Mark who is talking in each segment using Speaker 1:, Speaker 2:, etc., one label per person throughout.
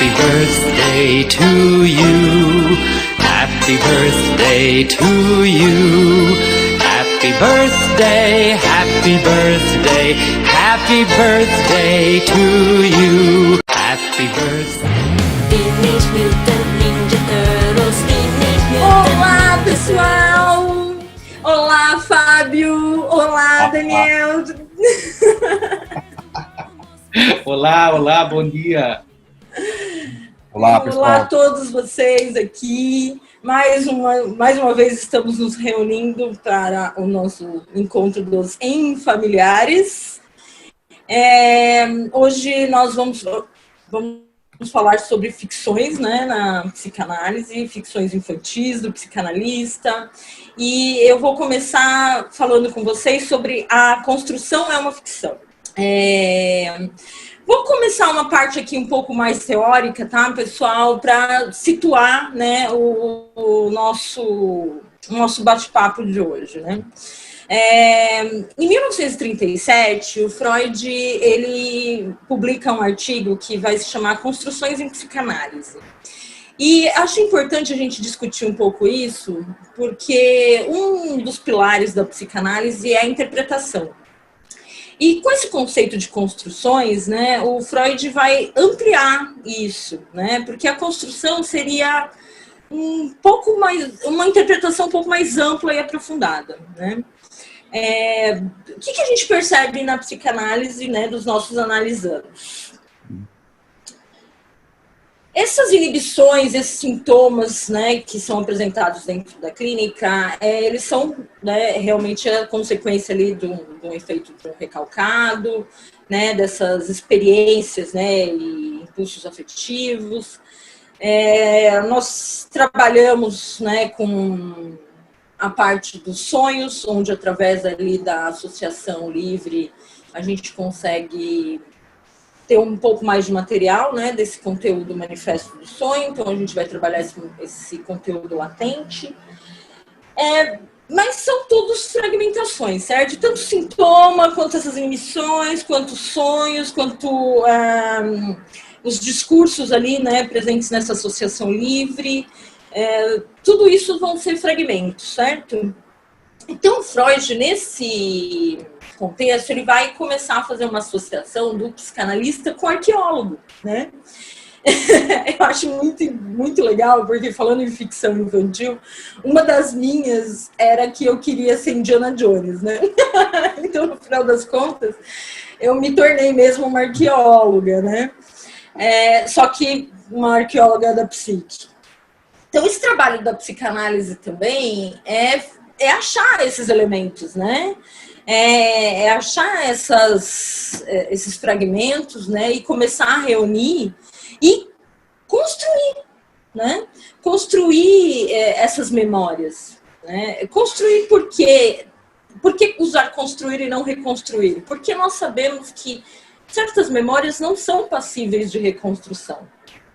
Speaker 1: Happy birthday to you. Happy birthday to you. Happy birthday, happy birthday, happy birthday to you. Happy birthday.
Speaker 2: Teenage Mutant Ninja Turtles, Teenage Mutant.
Speaker 3: Olá, pessoal! Olá, Fábio! Olá, Daniel!
Speaker 4: Olá, bom dia!
Speaker 5: Olá, pessoal!
Speaker 3: Olá a todos vocês aqui. Mais uma vez estamos nos reunindo para o nosso encontro dos familiares. Hoje nós vamos falar sobre ficções, né, na psicanálise, ficções infantis do psicanalista. E eu vou começar falando com vocês sobre a construção é uma ficção. Vou começar uma parte aqui um pouco mais teórica, tá, pessoal, para situar, né, o nosso bate-papo de hoje, né? Em 1937, o Freud ele publica um artigo que vai se chamar Construções em Psicanálise. E acho importante a gente discutir um pouco isso, porque um dos pilares da psicanálise é a interpretação. E com esse conceito de construções, né, o Freud vai ampliar isso, né, porque a construção seria uma interpretação um pouco mais ampla e aprofundada, né. O que a gente percebe na psicanálise, né, dos nossos analisandos? Essas inibições, esses sintomas, né, que são apresentados dentro da clínica, eles são, né, realmente a consequência ali de um efeito recalcado, né, dessas experiências, né, e impulsos afetivos. Nós trabalhamos, né, com a parte dos sonhos, onde através ali da associação livre a gente consegue ter um pouco mais de material, né, desse conteúdo manifesto do sonho, então a gente vai trabalhar esse conteúdo latente. Mas são todos fragmentações, certo? Tanto sintoma, quanto essas emissões, quanto sonhos, quanto os discursos ali, né, presentes nessa associação livre, tudo isso vão ser fragmentos, certo? Então, Freud, nesse contexto, ele vai começar a fazer uma associação do psicanalista com o arqueólogo, né? Eu acho muito, muito legal, porque falando em ficção infantil, uma das minhas era que eu queria ser Indiana Jones, né? Então, no final das contas, eu me tornei mesmo uma arqueóloga, né? Só que uma arqueóloga da psique. Então, esse trabalho da psicanálise também é achar esses elementos, né? Achar esses fragmentos, né? E começar a reunir e construir, né? Construir essas memórias, né? Construir por quê? Por que usar construir e não reconstruir? Porque nós sabemos que certas memórias não são passíveis de reconstrução,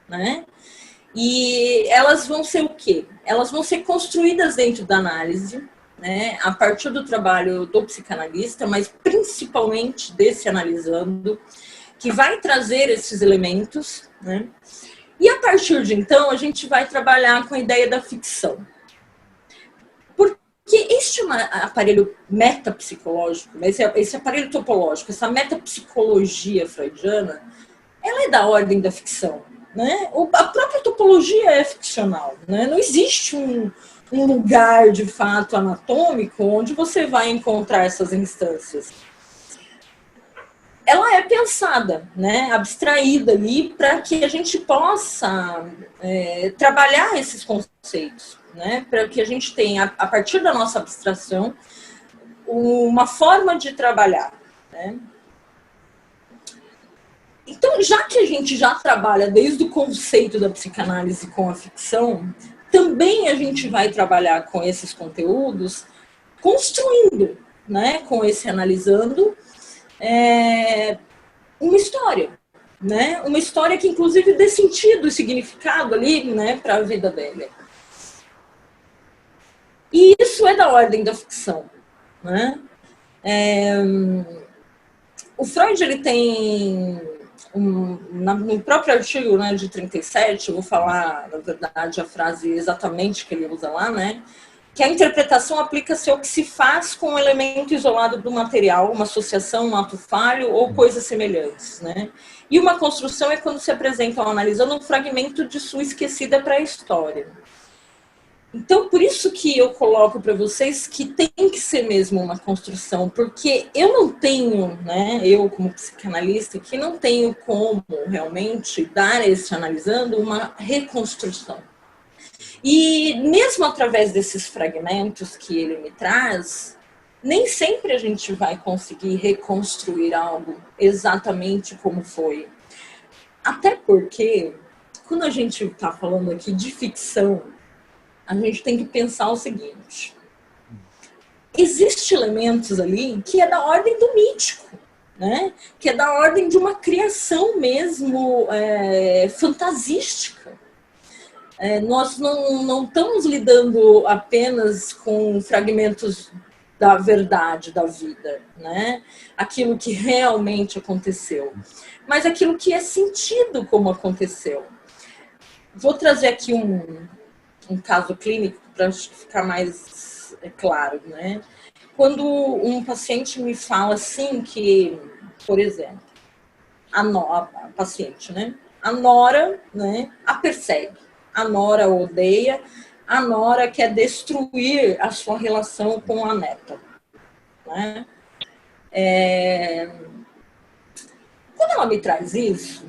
Speaker 3: né? E elas vão ser o quê? Elas vão ser construídas dentro da análise, né, a partir do trabalho do psicanalista, mas principalmente desse analisando, que vai trazer esses elementos, né? E a partir de então, a gente vai trabalhar com a ideia da ficção. Porque este aparelho metapsicológico, esse aparelho topológico, essa metapsicologia freudiana, ela é da ordem da ficção, né? A própria topologia é ficcional, né? Não existe um lugar, de fato, anatômico onde você vai encontrar essas instâncias. Ela é pensada, né? Abstraída ali para que a gente possa trabalhar esses conceitos, né? Para que a gente tenha, a partir da nossa abstração, uma forma de trabalhar, né? Então, já que a gente já trabalha desde o conceito da psicanálise com a ficção, também a gente vai trabalhar com esses conteúdos construindo, né, com esse analisando, uma história, né? Uma história que, inclusive, dê sentido e significado ali, né, para a vida dela. E isso é da ordem da ficção, né? O Freud ele tem no próprio artigo, né, de 37, eu vou falar, na verdade, a frase exatamente que ele usa lá, né, que a interpretação aplica-se ao que se faz com um elemento isolado do material, uma associação, um ato falho ou coisas semelhantes, né? E uma construção é quando se apresenta ao analisando um fragmento de sua esquecida pré-história. Então, por isso que eu coloco para vocês que tem que ser mesmo uma construção, porque eu não tenho, né, eu como psicanalista, que não tenho como realmente dar esse analisando uma reconstrução. E mesmo através desses fragmentos que ele me traz, nem sempre a gente vai conseguir reconstruir algo exatamente como foi. Até porque, quando a gente está falando aqui de ficção, a gente tem que pensar o seguinte: existem elementos ali que é da ordem do mítico, né? Que é da ordem de uma criação mesmo fantasística. Nós não estamos lidando apenas com fragmentos da verdade da vida, né? Aquilo que realmente aconteceu, mas aquilo que é sentido como aconteceu. Vou trazer aqui um caso clínico para ficar mais claro, né? Quando um paciente me fala assim que, por exemplo, a paciente, né? A nora, né, a persegue, a nora odeia, a nora quer destruir a sua relação com a neta, né? Quando ela me traz isso,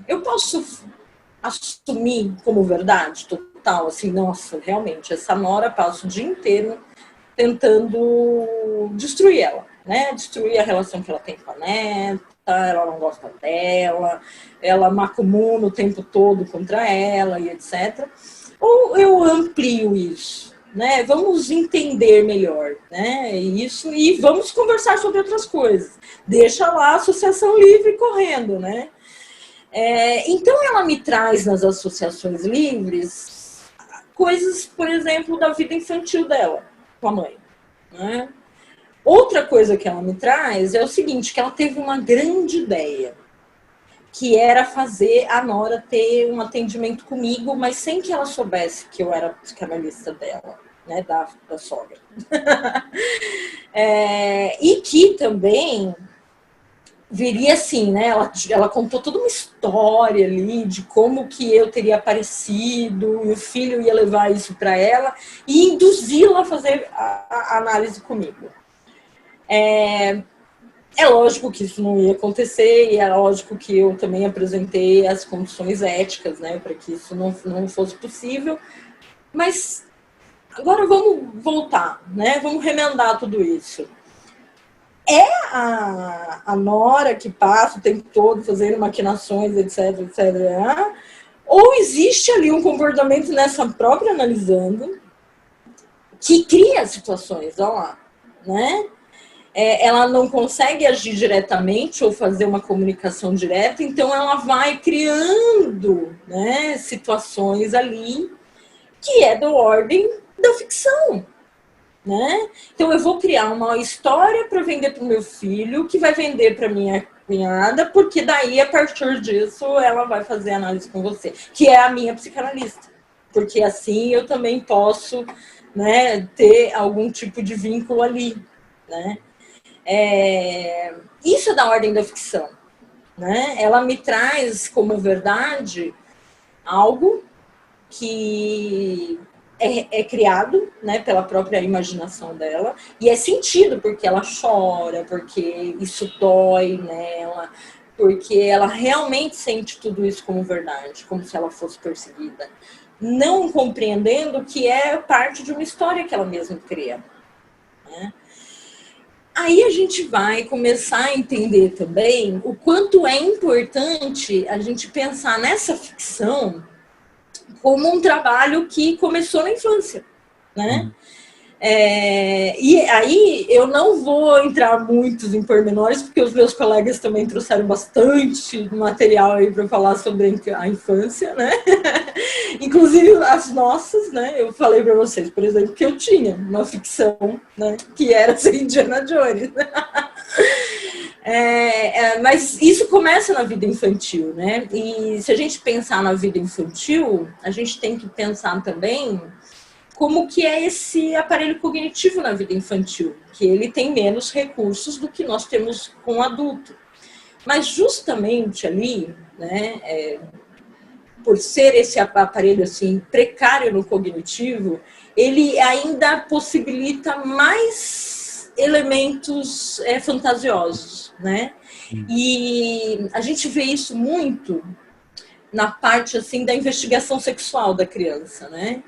Speaker 3: eu posso assumir como verdade total, assim, nossa, realmente, essa nora passa o dia inteiro tentando destruir ela, né? Destruir a relação que ela tem com a neta, ela não gosta dela, ela macumuna o tempo todo contra ela e etc. Ou eu amplio isso, né? Vamos entender melhor, né? Isso, e vamos conversar sobre outras coisas. Deixa lá a associação livre correndo, né? Então, ela me traz nas associações livres coisas, por exemplo, da vida infantil dela, com a mãe, né? Outra coisa que ela me traz é o seguinte, que ela teve uma grande ideia, que era fazer a nora ter um atendimento comigo, mas sem que ela soubesse que eu era psicanalista dela, né, da sogra. E que também viria assim, né? Ela contou toda uma história ali de como que eu teria aparecido e o filho ia levar isso para ela e induzi-la a fazer a análise comigo. É lógico que isso não ia acontecer e é lógico que eu também apresentei as condições éticas, né, para que isso não fosse possível. Mas agora vamos voltar, né? Vamos remendar tudo isso. A nora que passa o tempo todo fazendo maquinações, etc, etc. Ou existe ali um comportamento nessa própria analisando que cria situações, olha lá, né? Ela não consegue agir diretamente ou fazer uma comunicação direta, então ela vai criando, né, situações ali que é da ordem da ficção. Né? Então eu vou criar uma história para vender para o meu filho, que vai vender para minha cunhada, porque daí a partir disso ela vai fazer análise com você, que é a minha psicanalista, porque assim eu também posso, né, ter algum tipo de vínculo ali, né? Isso é da ordem da ficção, né? Ela me traz como verdade algo que é criado, né, pela própria imaginação dela, e é sentido porque ela chora, porque isso dói nela, porque ela realmente sente tudo isso como verdade, como se ela fosse perseguida, não compreendendo que é parte de uma história que ela mesma cria, né? Aí a gente vai começar a entender também o quanto é importante a gente pensar nessa ficção como um trabalho que começou na infância, né? E aí eu não vou entrar muito em pormenores, porque os meus colegas também trouxeram bastante material aí para falar sobre a infância, né? Inclusive as nossas, né? Eu falei para vocês, por exemplo, que eu tinha uma ficção, né, que era ser Indiana Jones. Mas isso começa na vida infantil, né? E se a gente pensar na vida infantil, a gente tem que pensar também como que é esse aparelho cognitivo na vida infantil, que ele tem menos recursos do que nós temos com o adulto. Mas justamente ali, né, por ser esse aparelho assim precário no cognitivo, ele ainda possibilita mais elementos fantasiosos, né? E a gente vê isso muito na parte assim da investigação sexual da criança, né?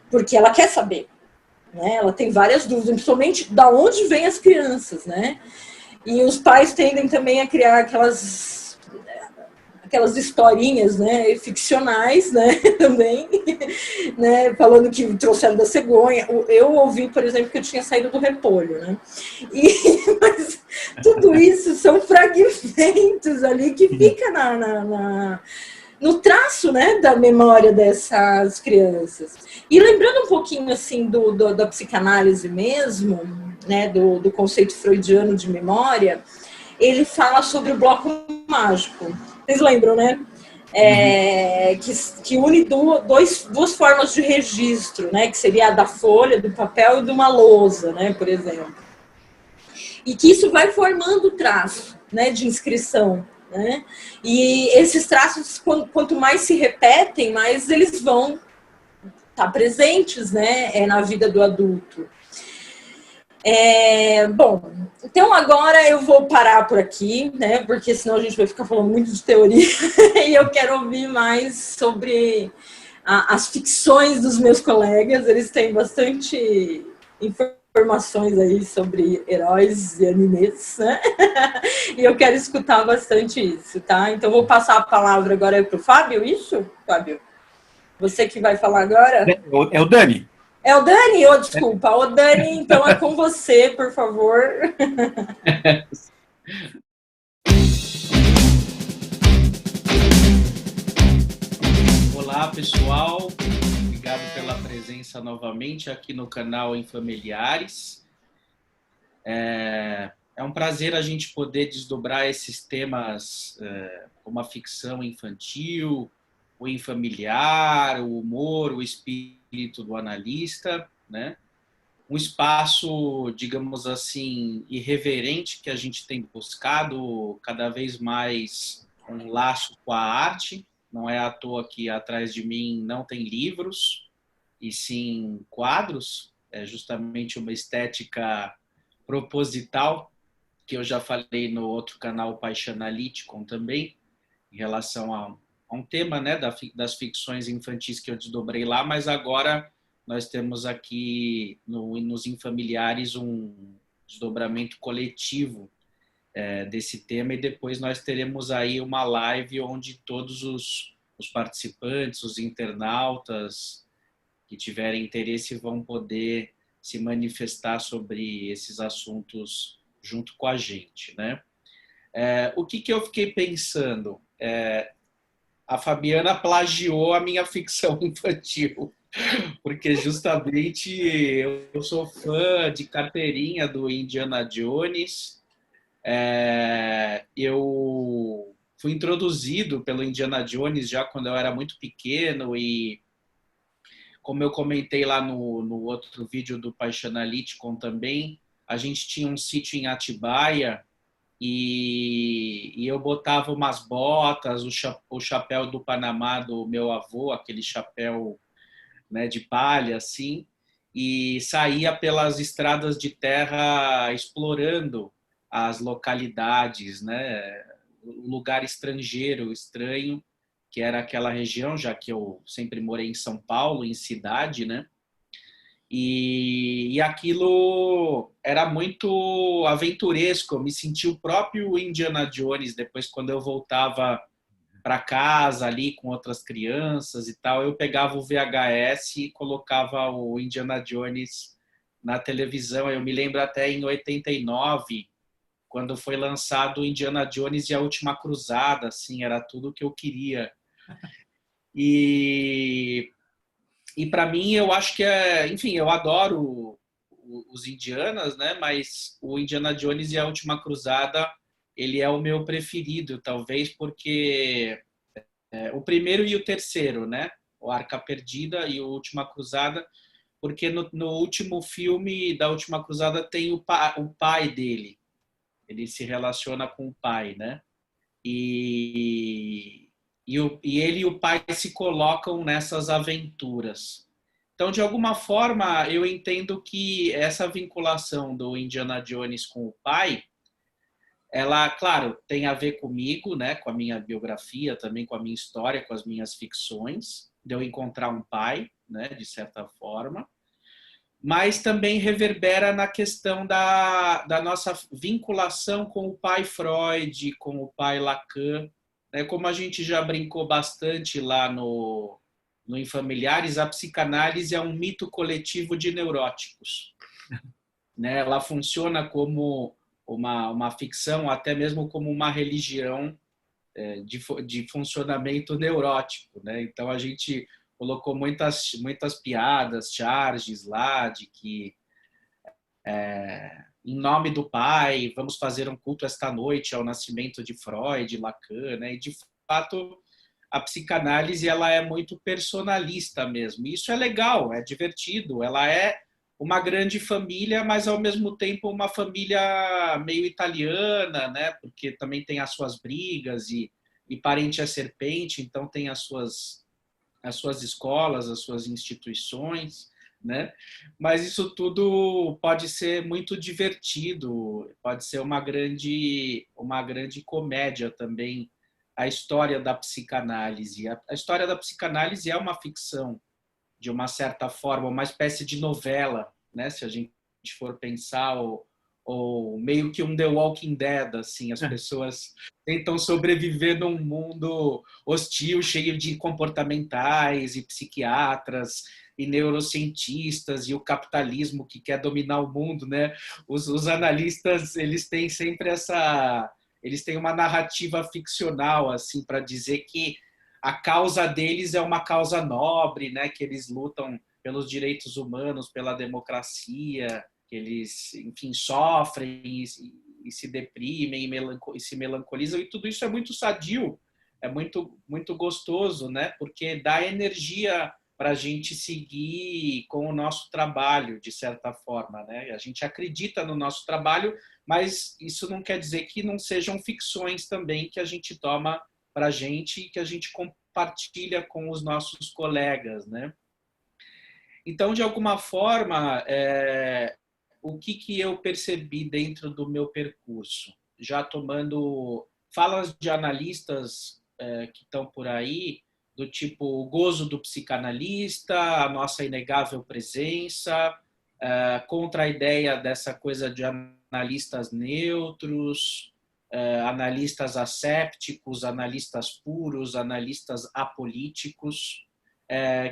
Speaker 3: Porque ela quer saber, né? Ela tem várias dúvidas, principalmente da onde vêm as crianças, né? E os pais tendem também a criar aquelas historinhas, né, ficcionais, né, também, né, falando que trouxeram da cegonha. Eu ouvi, por exemplo, que eu tinha saído do repolho, né, mas tudo isso são fragmentos ali que fica no traço, né, da memória dessas crianças. E lembrando um pouquinho, assim, da psicanálise mesmo, né, do conceito freudiano de memória, ele fala sobre o bloco mágico. Vocês lembram, né? Que une duas formas de registro, né? Que seria a da folha, do papel e de uma lousa, né? Por exemplo. E que isso vai formando traço, né? De inscrição, né? E esses traços, quanto mais se repetem, mais eles vão estar presentes, né? Na vida do adulto. Bom, então agora eu vou parar por aqui, né? Porque senão a gente vai ficar falando muito de teoria e eu quero ouvir mais sobre as ficções dos meus colegas. Eles têm bastante informações aí sobre heróis e animes, né? E eu quero escutar bastante isso, tá? Então vou passar a palavra agora para o Fábio, isso, Fábio? Você que vai falar agora?
Speaker 5: É o Dani.
Speaker 3: É o Dani? Desculpa. O Dani, então é com você, por favor.
Speaker 4: Olá, pessoal. Obrigado pela presença novamente aqui no canal Infamiliares. É um prazer a gente poder desdobrar esses temas como a ficção infantil, o infamiliar, o humor, o espírito do analista, né? Um espaço, digamos assim, irreverente que a gente tem buscado cada vez mais um laço com a arte. Não é à toa que atrás de mim não tem livros, e sim quadros. É justamente uma estética proposital, que eu já falei no outro canal Paixanalyticon também, em relação a um tema, né, das ficções infantis que eu desdobrei lá, mas agora nós temos aqui nos Infamiliares um desdobramento coletivo desse tema, e depois nós teremos aí uma live onde todos os participantes, os internautas que tiverem interesse vão poder se manifestar sobre esses assuntos junto com a gente, né? O que eu fiquei pensando? A Fabiana plagiou a minha ficção infantil, porque justamente eu sou fã de carteirinha do Indiana Jones. Eu fui introduzido pelo Indiana Jones já quando eu era muito pequeno, e como eu comentei lá no outro vídeo do Paixanalyticon também, a gente tinha um sítio em Atibaia, e eu botava umas botas, o chapéu do Panamá do meu avô, aquele chapéu, né, de palha, assim, e saía pelas estradas de terra explorando as localidades, né, o lugar estrangeiro, estranho, que era aquela região, já que eu sempre morei em São Paulo, em cidade, né? E aquilo era muito aventuresco. Eu me senti o próprio Indiana Jones depois, quando eu voltava para casa ali com outras crianças e tal. Eu pegava o VHS e colocava o Indiana Jones na televisão. Eu me lembro até em 89, quando foi lançado o Indiana Jones e a Última Cruzada, assim, era tudo que eu queria. E para mim, eu acho que enfim, eu adoro os indianas, né? Mas o Indiana Jones e a Última Cruzada ele é o meu preferido, talvez porque o primeiro e o terceiro, né? O Arca Perdida e o Última Cruzada, porque no último filme da Última Cruzada tem o pai dele. Ele se relaciona com o pai, né? E ele e o pai se colocam nessas aventuras. Então, de alguma forma, eu entendo que essa vinculação do Indiana Jones com o pai, ela, claro, tem a ver comigo, né, com a minha biografia, também com a minha história, com as minhas ficções, de eu encontrar um pai, né, de certa forma, mas também reverbera na questão da nossa vinculação com o pai Freud, com o pai Lacan, né, como a gente já brincou bastante lá no Infamiliares, a psicanálise é um mito coletivo de neuróticos, né? Ela funciona como uma ficção, até mesmo como uma religião de funcionamento neurótico, né? Então a gente colocou muitas piadas, charges lá de que em nome do pai vamos fazer um culto esta noite ao nascimento de Freud, Lacan, né? E de fato a psicanálise ela é muito personalista mesmo. E isso é legal, é divertido, ela é uma grande família, mas ao mesmo tempo uma família meio italiana, né? Porque também tem as suas brigas e parente é serpente, então tem as suas escolas, as suas instituições, né? Mas isso tudo pode ser muito divertido, pode ser uma grande comédia também, a história da psicanálise. A história da psicanálise é uma ficção, de uma certa forma, uma espécie de novela, né? Se a gente for pensar, ou meio que um The Walking Dead, assim, as pessoas tentam sobreviver num mundo hostil, cheio de comportamentais e psiquiatras e neurocientistas e o capitalismo que quer dominar o mundo, né? Os analistas, eles têm sempre eles têm uma narrativa ficcional, assim, para dizer que a causa deles é uma causa nobre, né? Que eles lutam pelos direitos humanos, pela democracia, que eles, enfim, sofrem e se deprimem e se melancolizam, e tudo isso é muito sadio, é muito gostoso, né? Porque dá energia para a gente seguir com o nosso trabalho, de certa forma, né? A gente acredita no nosso trabalho, mas isso não quer dizer que não sejam ficções também que a gente toma para a gente e que a gente compartilha com os nossos colegas, né? Então, de alguma forma, o que eu percebi dentro do meu percurso? Já tomando falas de analistas que estão por aí, do tipo o gozo do psicanalista, a nossa inegável presença, contra a ideia dessa coisa de analistas neutros, analistas assépticos, analistas puros, analistas apolíticos,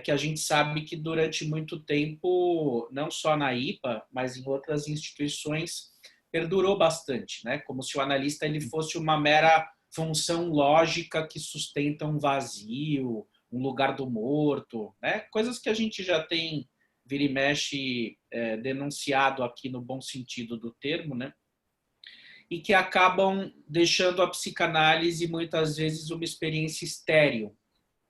Speaker 4: que a gente sabe que durante muito tempo, não só na IPA, mas em outras instituições, perdurou bastante, né? Como se o analista ele fosse uma mera função lógica que sustenta um vazio, um lugar do morto, né? Coisas que a gente já tem, vira e mexe, denunciado aqui no bom sentido do termo, né? E que acabam deixando a psicanálise muitas vezes uma experiência estéril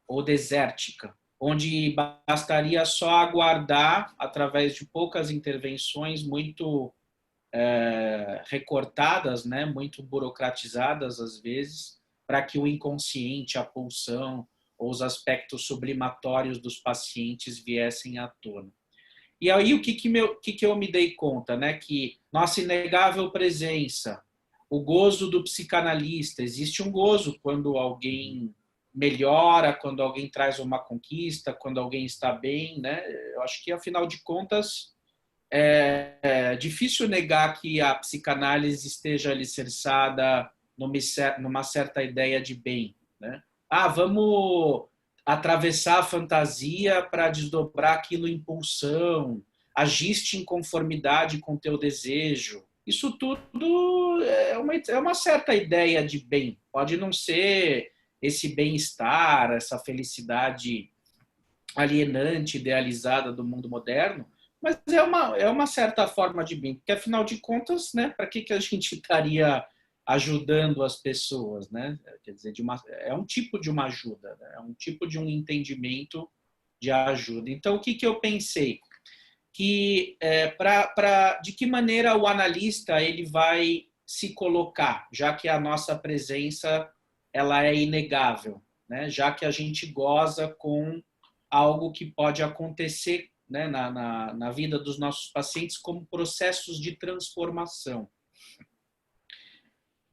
Speaker 4: ou desértica, onde bastaria só aguardar, através de poucas intervenções muito recortadas, né, muito burocratizadas às vezes, para que o inconsciente, a pulsão ou os aspectos sublimatórios dos pacientes viessem à tona. E aí o que eu me dei conta, né, que nossa inegável presença, o gozo do psicanalista, existe um gozo quando alguém melhora, quando alguém traz uma conquista, quando alguém está bem, né? Eu acho que, afinal de contas, é difícil negar que a psicanálise esteja alicerçada numa certa ideia de bem, né? Vamos atravessar a fantasia para desdobrar aquilo em pulsão, agiste em conformidade com teu desejo. Isso tudo é uma certa ideia de bem. Pode não ser esse bem-estar, essa felicidade alienante, idealizada do mundo moderno, mas é uma certa forma de bem, porque afinal de contas, né, para que a gente estaria ajudando as pessoas, né? Quer dizer, é um tipo de uma ajuda, né? É um tipo de um entendimento de ajuda. Então, o que eu pensei? Que de que maneira o analista ele vai se colocar, já que a nossa presença ela é inegável, né? Já que a gente goza com algo que pode acontecer, né, na vida dos nossos pacientes como processos de transformação.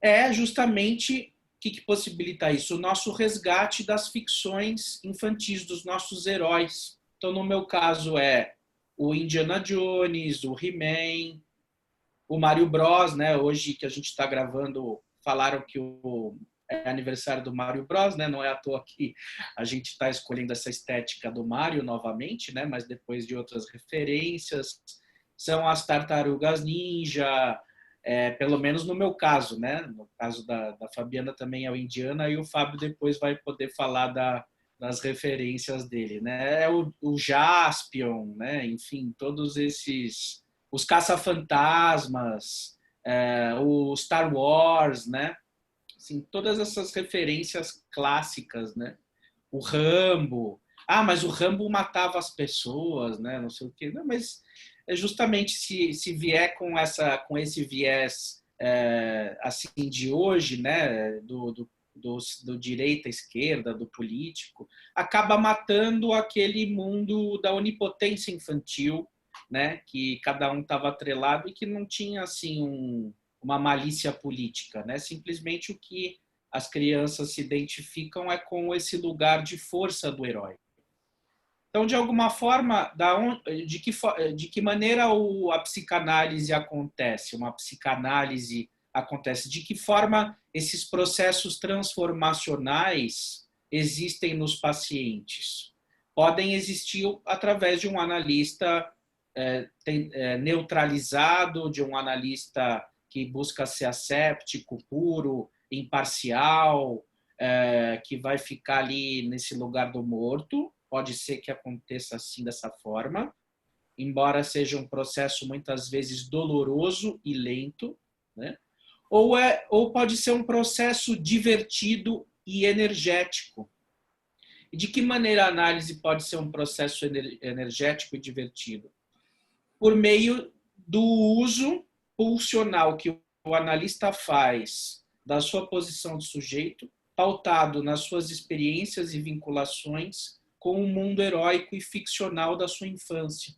Speaker 4: É justamente o que possibilita isso? O nosso resgate das ficções infantis, dos nossos heróis. Então, no meu caso, é o Indiana Jones, o He-Man, o Mario Bros, né? Hoje que a gente está gravando, falaram que é aniversário do Mario Bros, né? Não é à toa que a gente está escolhendo essa estética do Mario novamente, né? Mas depois de outras referências, são as Tartarugas Ninja, pelo menos no meu caso, né? No caso da Fabiana também é o Indiana, e o Fábio depois vai poder falar das referências dele, né? É o Jaspion, né? Enfim, todos esses, os Caça-Fantasmas, o Star Wars, né? Assim, todas essas referências clássicas, né? O Rambo. Ah, mas o Rambo matava as pessoas, né? Não sei o quê. Não, mas é justamente se vier com esse viés assim de hoje, né? Do direita, esquerda, do político, acaba matando aquele mundo da onipotência infantil, né? Que cada um estava atrelado e que não tinha assim uma malícia política, né? Simplesmente o que as crianças se identificam é com esse lugar de força do herói. Então, de alguma forma, de que maneira a psicanálise acontece? Uma psicanálise acontece? De que forma esses processos transformacionais existem nos pacientes? Podem existir através de um analista neutralizado, de um analista que busca ser asséptico, puro, imparcial, que vai ficar ali nesse lugar do morto. Pode ser que aconteça assim, dessa forma, embora seja um processo muitas vezes doloroso e lento, né? Ou pode ser um processo divertido e energético. E de que maneira a análise pode ser um processo energético e divertido? Por meio do uso pulsional que o analista faz da sua posição de sujeito, pautado nas suas experiências e vinculações com o mundo heróico e ficcional da sua infância.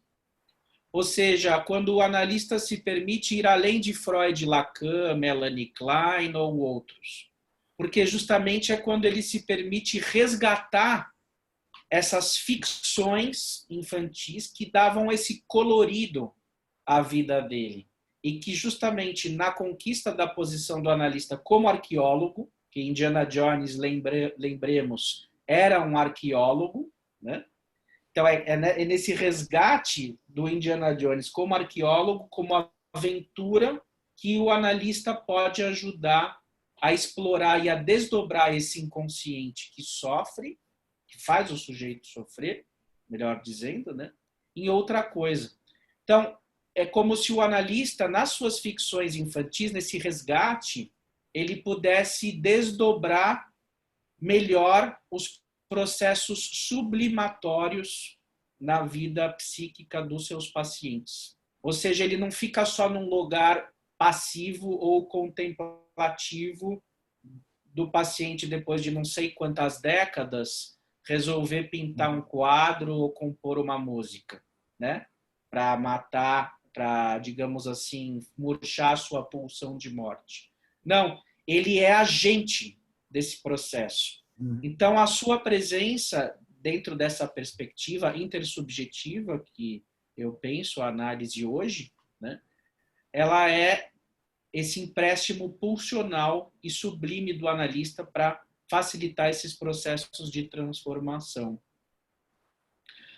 Speaker 4: Ou seja, quando o analista se permite ir além de Freud, Lacan, Melanie Klein ou outros. Porque justamente é quando ele se permite resgatar essas ficções infantis que davam esse colorido à vida dele. E que justamente na conquista da posição do analista como arqueólogo, que Indiana Jones, lembremos, era um arqueólogo, né? Então é nesse resgate do Indiana Jones como arqueólogo, como aventura, que o analista pode ajudar a explorar e a desdobrar esse inconsciente que sofre, que faz o sujeito sofrer, melhor dizendo, né? Em outra coisa. Então, é como se o analista, nas suas ficções infantis, nesse resgate, ele pudesse desdobrar melhor os processos sublimatórios na vida psíquica dos seus pacientes. Ou seja, ele não fica só num lugar passivo ou contemplativo do paciente depois de não sei quantas décadas resolver pintar um quadro ou compor uma música, né? Para matar, para, digamos assim, murchar sua pulsão de morte. Não, ele é agente desse processo. Então, a sua presença dentro dessa perspectiva intersubjetiva que eu penso a análise hoje, né? Ela é esse empréstimo pulsional e sublime do analista para facilitar esses processos de transformação.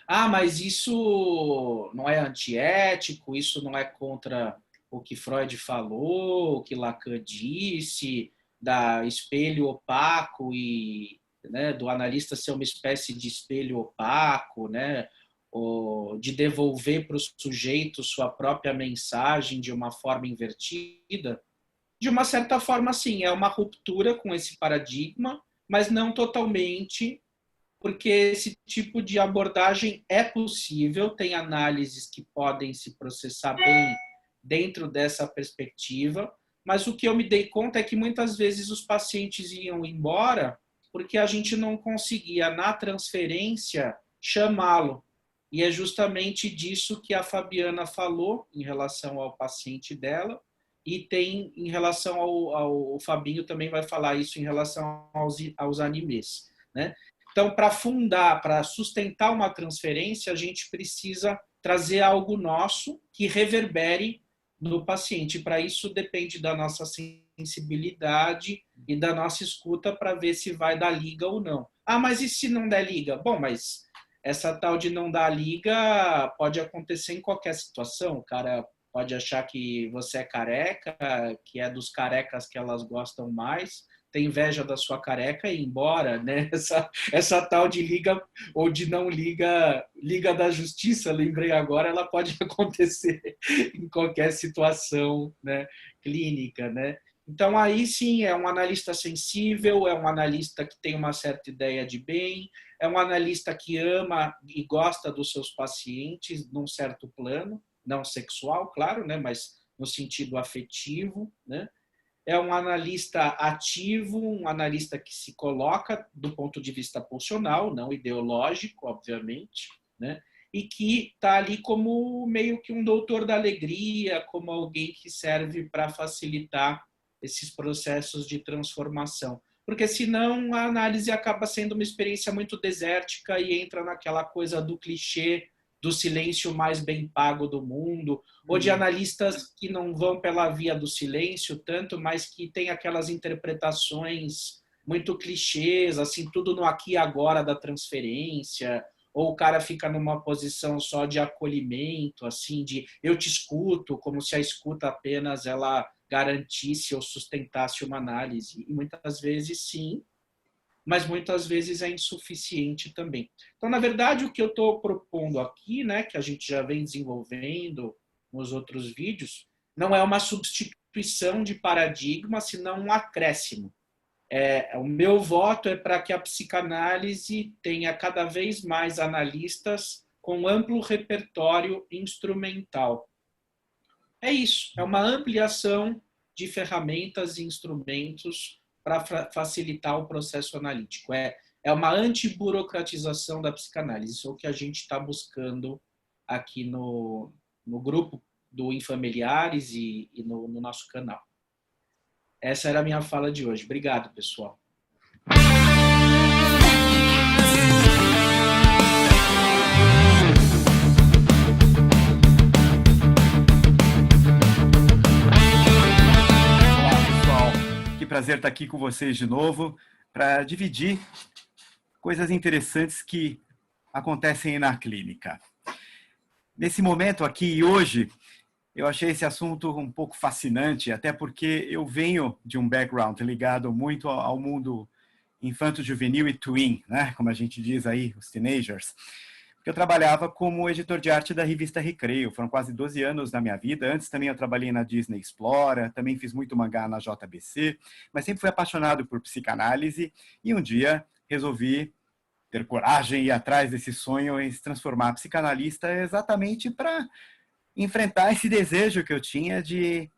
Speaker 4: Ah, mas isso não é antiético, isso não é contra o que Freud falou, o que Lacan disse, da espelho opaco e, né, do analista ser uma espécie de espelho opaco, né, ou de devolver para o sujeito sua própria mensagem de uma forma invertida. de uma certa forma, sim, é uma ruptura com esse paradigma, mas não totalmente, porque esse tipo de abordagem é possível, tem análises que podem se processar bem dentro dessa perspectiva, mas o que eu me dei conta é que muitas vezes os pacientes iam embora porque a gente não conseguia, na transferência, chamá-lo. E é justamente disso que a Fabiana falou em relação ao paciente dela, e tem em relação ao Fabinho também vai falar isso em relação aos animes, né? Então, para fundar, para sustentar uma transferência, a gente precisa trazer algo nosso que reverbere no paciente. Para isso, depende da nossa sensibilidade e da nossa escuta para ver se vai dar liga ou não. Ah, mas e se não der liga? Bom, mas essa tal de não dar liga pode acontecer em qualquer situação. O cara pode achar que você é careca, que é dos carecas que elas gostam mais, tem inveja da sua careca e ir embora, né? Essa tal de liga ou de não liga, liga da justiça, lembrei agora, ela pode acontecer em qualquer situação, né, clínica, né? Então, aí sim, é um analista sensível, é um analista que tem uma certa ideia de bem, é um analista que ama e gosta dos seus pacientes num certo plano, não sexual, claro, né, mas no sentido afetivo, né? É um analista ativo, um analista que se coloca do ponto de vista pulsional, não ideológico, obviamente, né? E que está ali como meio que um doutor da alegria, como alguém que serve para facilitar esses processos de transformação. Porque senão a análise acaba sendo uma experiência muito desértica e entra naquela coisa do clichê do silêncio mais bem pago do mundo, ou de analistas que não vão pela via do silêncio tanto, mas que tem aquelas interpretações muito clichês, assim, tudo no aqui e agora da transferência, ou o cara fica numa posição só de acolhimento, assim, de eu te escuto, como se a escuta apenas ela garantisse ou sustentasse uma análise. E muitas vezes sim, mas muitas vezes é insuficiente também. Então, na verdade, o que eu estou propondo aqui, né, que a gente já vem desenvolvendo nos outros vídeos, não é uma substituição de paradigma, senão um acréscimo. O meu voto é para que a psicanálise tenha cada vez mais analistas com amplo repertório instrumental. É isso, é uma ampliação de ferramentas e instrumentos para facilitar o processo analítico. É uma antiburocratização da psicanálise. Isso é o que a gente está buscando aqui no grupo do Infamiliares e no nosso canal. Essa era a minha fala de hoje. Obrigado, pessoal.
Speaker 5: Prazer estar aqui com vocês de novo para dividir coisas interessantes que acontecem na clínica. Nesse momento aqui e hoje, eu achei esse assunto um pouco fascinante, até porque eu venho de um background ligado muito ao mundo infanto-juvenil e tween, né? Como a gente diz aí, os teenagers. Eu trabalhava como editor de arte da revista Recreio, foram quase 12 anos na minha vida. Antes também eu trabalhei na Disney Explora, também fiz muito mangá na JBC, mas sempre fui apaixonado por psicanálise e um dia resolvi ter coragem e ir atrás desse sonho e se transformar psicanalista exatamente para enfrentar esse desejo que eu tinha de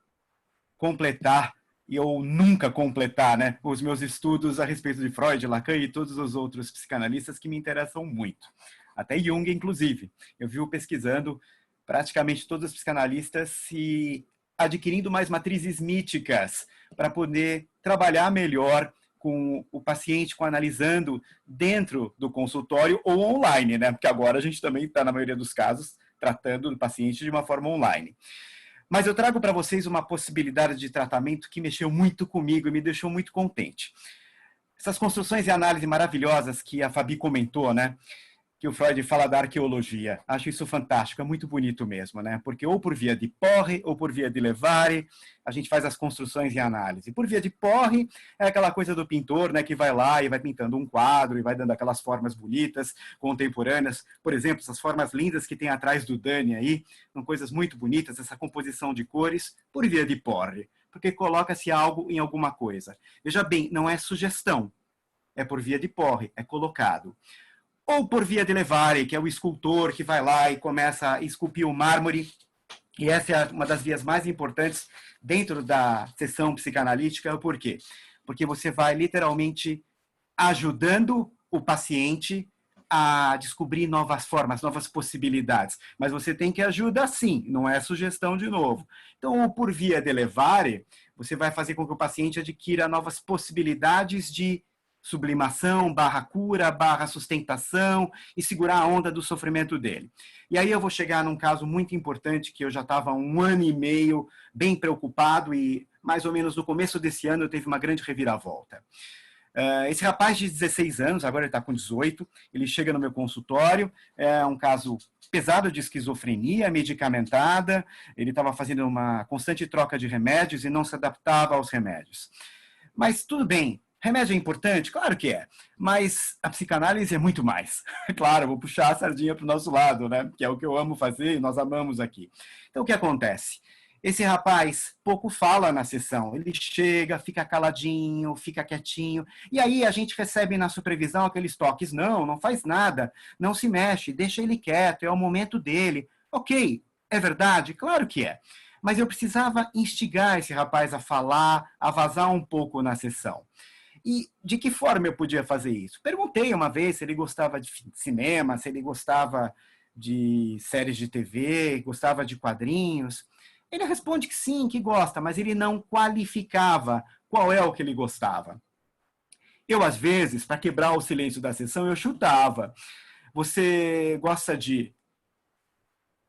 Speaker 5: completar ou nunca completar, né, os meus estudos a respeito de Freud, Lacan e todos os outros psicanalistas que me interessam muito. Até Jung, inclusive. Eu vi pesquisando praticamente todos os psicanalistas se adquirindo mais matrizes míticas para poder trabalhar melhor com o paciente, analisando dentro do consultório ou online, né? Porque agora a gente também está, na maioria dos casos, tratando do paciente de uma forma online. Mas eu trago para vocês uma possibilidade de tratamento que mexeu muito comigo e me deixou muito contente. Essas construções e análise maravilhosas que a Fabi comentou, né? Que o Freud fala da arqueologia. Acho isso fantástico, é muito bonito mesmo, né? Porque ou por via de Porre, ou por via de Levare, a gente faz as construções e análise. Por via de Porre, é aquela coisa do pintor, né? Que vai lá e vai pintando um quadro e vai dando aquelas formas bonitas, contemporâneas. Por exemplo, essas formas lindas que tem atrás do Dani aí, são coisas muito bonitas, essa composição de cores, por via de Porre. porque coloca-se algo em alguma coisa. Veja bem, não é sugestão, é por via de porre, é colocado. Ou por via de levare, que é o escultor que vai lá e começa a esculpir o mármore. E essa é uma das vias mais importantes dentro da sessão psicanalítica. Por quê? Porque você vai literalmente ajudando o paciente a descobrir novas formas, novas possibilidades. Mas você tem que ajudar sim, não é sugestão de novo. Então, por via de levare, você vai fazer com que o paciente adquira novas possibilidades de sublimação, barra cura, barra sustentação e segurar a onda do sofrimento dele. E aí eu vou chegar num caso muito importante que eu já estava há 1 ano e meio bem preocupado e mais ou menos no começo desse ano eu teve uma grande reviravolta. Esse rapaz de 16 anos, agora ele está com 18, ele chega no meu consultório, é um caso pesado de esquizofrenia medicamentada, ele estava fazendo uma constante troca de remédios e não se adaptava aos remédios. Mas tudo bem, remédio é importante? Claro que é, mas a psicanálise é muito mais. Claro, eu vou puxar a sardinha para o nosso lado, né? Que é o que eu amo fazer e nós amamos aqui. Então, o que acontece? Esse rapaz pouco fala na sessão, ele chega, fica caladinho, fica quietinho, e aí a gente recebe na supervisão aqueles toques, não faz nada, não se mexe, deixa ele quieto, é o momento dele. Ok, é verdade? Claro que é. Mas eu precisava instigar esse rapaz a falar, a vazar um pouco na sessão. E de que forma eu podia fazer isso? Perguntei uma vez se ele gostava de cinema, se ele gostava de séries de TV, gostava de quadrinhos. Ele responde que sim, que gosta, mas ele não qualificava qual é o que ele gostava. Eu, às vezes, para quebrar o silêncio da sessão, eu chutava. Você gosta de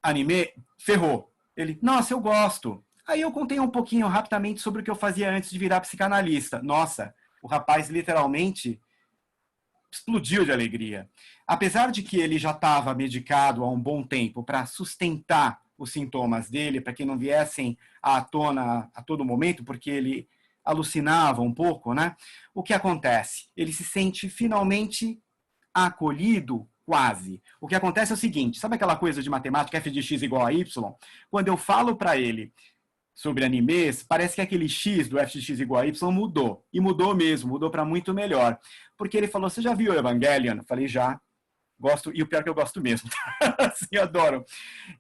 Speaker 5: anime? Ferrou. Ele, nossa, eu gosto. Aí eu contei um pouquinho rapidamente sobre o que eu fazia antes de virar psicanalista. Nossa, o rapaz literalmente explodiu de alegria. Apesar de que ele já estava medicado há um bom tempo para sustentar os sintomas dele, para que não viessem à tona a todo momento, porque ele alucinava um pouco, né? O que acontece? Ele se sente finalmente acolhido, quase. O que acontece é o seguinte, sabe aquela coisa de matemática, f de x igual a y? Quando eu falo para ele sobre animes, parece que aquele x do f de x igual a y mudou. E mudou mesmo, mudou para muito melhor. Porque ele falou, você já viu Evangelion? Eu falei, já. Gosto, e o pior é que eu gosto mesmo. Assim, adoro.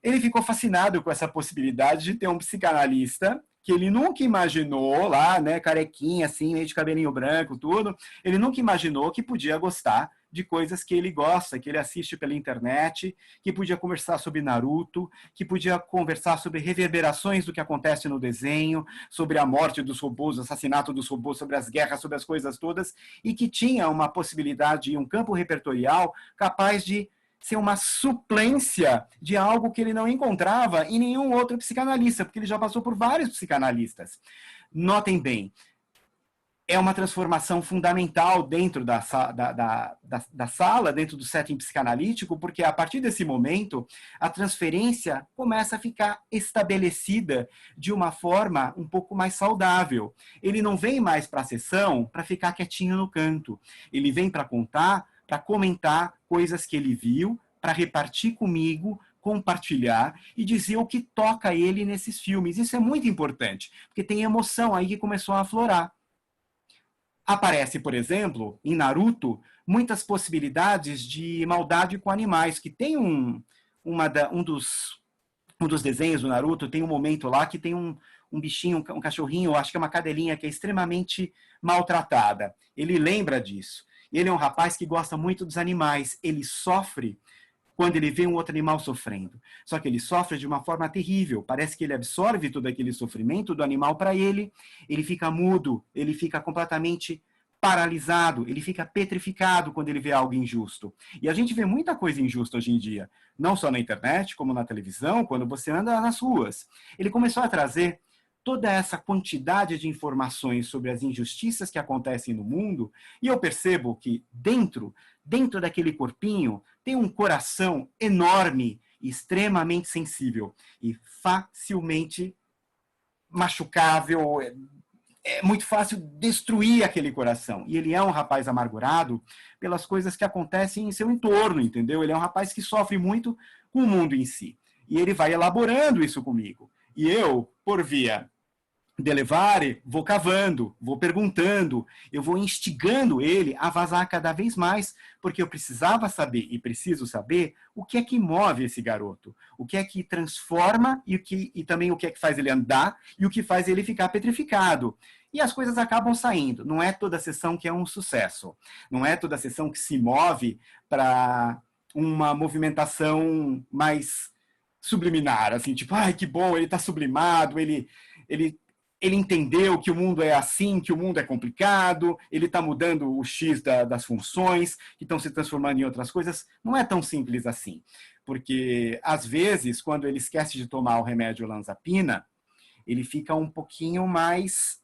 Speaker 5: Ele ficou fascinado com essa possibilidade de ter um psicanalista que ele nunca imaginou lá, né, carequinha, assim, meio de cabelinho branco, tudo. Ele nunca imaginou que podia gostar de coisas que ele gosta, que ele assiste pela internet, que podia conversar sobre Naruto, que podia conversar sobre reverberações do que acontece no desenho, sobre a morte dos robôs, o assassinato dos robôs, sobre as guerras, sobre as coisas todas, e que tinha uma possibilidade e um campo repertorial capaz de ser uma suplência de algo que ele não encontrava em nenhum outro psicanalista, porque ele já passou por vários psicanalistas. Notem bem, é uma transformação fundamental dentro da sala, dentro do setting psicanalítico, porque a partir desse momento, a transferência começa a ficar estabelecida de uma forma um pouco mais saudável. Ele não vem mais para a sessão para ficar quietinho no canto. Ele vem para contar, para comentar coisas que ele viu, para repartir comigo, compartilhar e dizer o que toca ele nesses filmes. Isso é muito importante, porque tem emoção aí que começou a aflorar. Aparece, por exemplo, em Naruto, muitas possibilidades de maldade com animais, que tem um dos desenhos do Naruto, tem um momento lá que tem um bichinho, um cachorrinho, acho que é uma cadelinha, que é extremamente maltratada. Ele lembra disso. Ele é um rapaz que gosta muito dos animais. Ele sofre quando ele vê um outro animal sofrendo. Só que ele sofre de uma forma terrível. Parece que ele absorve todo aquele sofrimento do animal para ele. Ele fica mudo, ele fica completamente paralisado, ele fica petrificado quando ele vê algo injusto. E a gente vê muita coisa injusta hoje em dia, não só na internet, como na televisão, quando você anda nas ruas. Ele começou a trazer toda essa quantidade de informações sobre as injustiças que acontecem no mundo, e eu percebo que dentro daquele corpinho tem um coração enorme, extremamente sensível e facilmente machucável. É muito fácil destruir aquele coração. E ele é um rapaz amargurado pelas coisas que acontecem em seu entorno, entendeu? Ele é um rapaz que sofre muito com o mundo em si. E ele vai elaborando isso comigo. E eu, por via de levare, vou cavando, vou perguntando, eu vou instigando ele a vazar cada vez mais, porque eu precisava saber e preciso saber o que é que move esse garoto, o que é que transforma e também o que é que faz ele andar e o que faz ele ficar petrificado. E as coisas acabam saindo. Não é toda sessão que é um sucesso. Não é toda sessão que se move para uma movimentação mais subliminar, assim, tipo, ai, que bom, ele está sublimado, ele entendeu que o mundo é assim, que o mundo é complicado, ele está mudando o X das funções, que estão se transformando em outras coisas. Não é tão simples assim. Porque, às vezes, quando ele esquece de tomar o remédio olanzapina, ele fica um pouquinho mais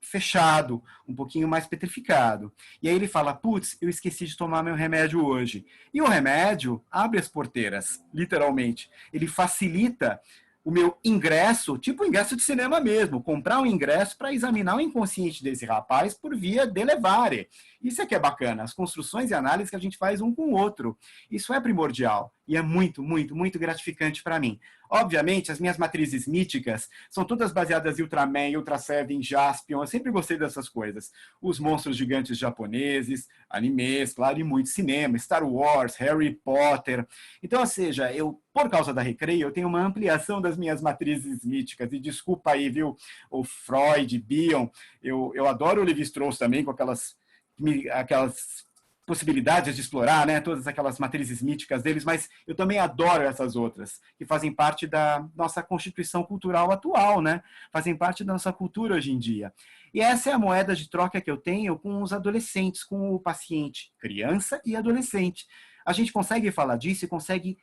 Speaker 5: fechado, um pouquinho mais petrificado. E aí ele fala, putz, eu esqueci de tomar meu remédio hoje. E o remédio abre as porteiras, literalmente. Ele facilita o meu ingresso, tipo ingresso de cinema mesmo, comprar um ingresso para examinar o inconsciente desse rapaz por via de levare. Isso é que é bacana, as construções e análises que a gente faz um com o outro. Isso é primordial e é muito, muito, muito gratificante para mim. Obviamente, as minhas matrizes míticas são todas baseadas em Ultraman, Ultra Seven, Jaspion, eu sempre gostei dessas coisas. Os monstros gigantes japoneses, animes, claro, e muito cinema, Star Wars, Harry Potter. Então, ou seja, por causa da Recreio, eu tenho uma ampliação das minhas matrizes míticas, e desculpa aí, viu, o Freud, Bion, eu adoro o Lévi-Strauss também, com aquelas possibilidades de explorar, né, todas aquelas matrizes míticas deles, mas eu também adoro essas outras, que fazem parte da nossa constituição cultural atual, né, fazem parte da nossa cultura hoje em dia. E essa é a moeda de troca que eu tenho com os adolescentes, com o paciente, criança e adolescente. A gente consegue falar disso e consegue,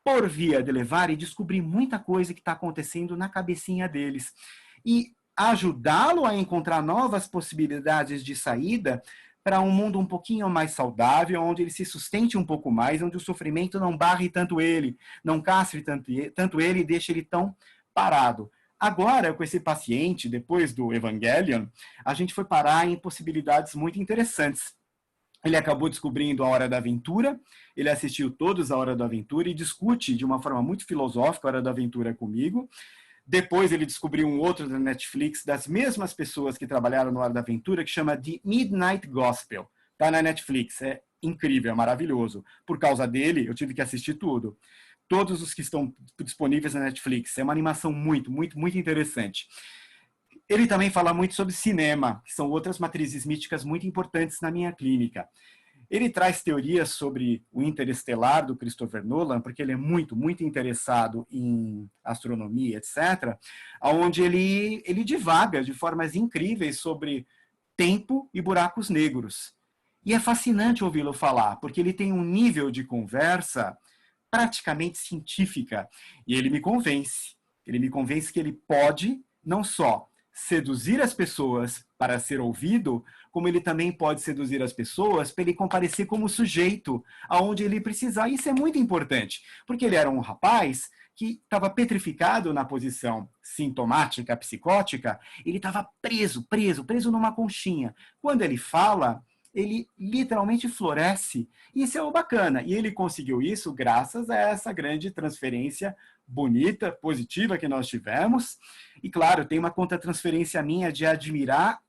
Speaker 5: por via de levar, e descobrir muita coisa que está acontecendo na cabecinha deles. E ajudá-lo a encontrar novas possibilidades de saída para um mundo um pouquinho mais saudável, onde ele se sustente um pouco mais, onde o sofrimento não barre tanto ele, não castre tanto ele e deixe ele tão parado. Agora, com esse paciente, depois do Evangelion, a gente foi parar em possibilidades muito interessantes. Ele acabou descobrindo A Hora da Aventura, ele assistiu todos A Hora da Aventura e discute de uma forma muito filosófica A Hora da Aventura comigo. Depois ele descobriu um outro da Netflix, das mesmas pessoas que trabalharam no Hora da Aventura, que chama The Midnight Gospel. Está na Netflix, é incrível, é maravilhoso. Por causa dele, eu tive que assistir tudo. Todos os que estão disponíveis na Netflix. É uma animação muito, muito, muito interessante. Ele também fala muito sobre cinema, que são outras matrizes místicas muito importantes na minha clínica. Ele traz teorias sobre o Interestelar do Christopher Nolan, porque ele é muito, muito interessado em astronomia, etc., onde ele divaga de formas incríveis sobre tempo e buracos negros. E é fascinante ouvi-lo falar, porque ele tem um nível de conversa praticamente científica. E ele me convence. Ele me convence que ele pode, não só seduzir as pessoas para ser ouvido, como ele também pode seduzir as pessoas para ele comparecer como sujeito aonde ele precisar. Isso é muito importante, porque ele era um rapaz que estava petrificado na posição sintomática, psicótica, ele estava preso numa conchinha. Quando ele fala, ele literalmente floresce. Isso é o bacana. E ele conseguiu isso graças a essa grande transferência bonita, positiva que nós tivemos. E, claro, tem uma contra-transferência minha de admirar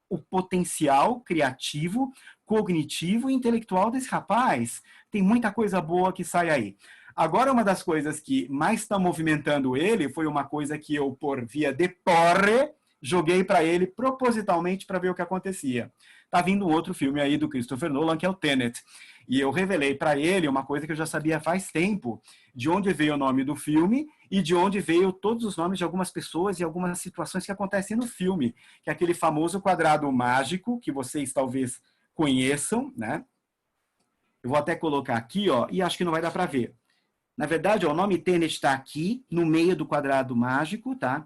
Speaker 5: o potencial criativo, cognitivo e intelectual desse rapaz. Tem muita coisa boa que sai aí. Agora, uma das coisas que mais está movimentando ele foi uma coisa que eu, por via de porre, joguei para ele propositalmente para ver o que acontecia. Tá vindo um outro filme aí do Christopher Nolan, que é o Tenet. E eu revelei para ele uma coisa que eu já sabia faz tempo, de onde veio o nome do filme e de onde veio todos os nomes de algumas pessoas e algumas situações que acontecem no filme, que é aquele famoso quadrado mágico, que vocês talvez conheçam, né? Eu vou até colocar aqui, ó, e acho que não vai dar para ver. Na verdade, ó, o nome Tenet está aqui, no meio do quadrado mágico, tá?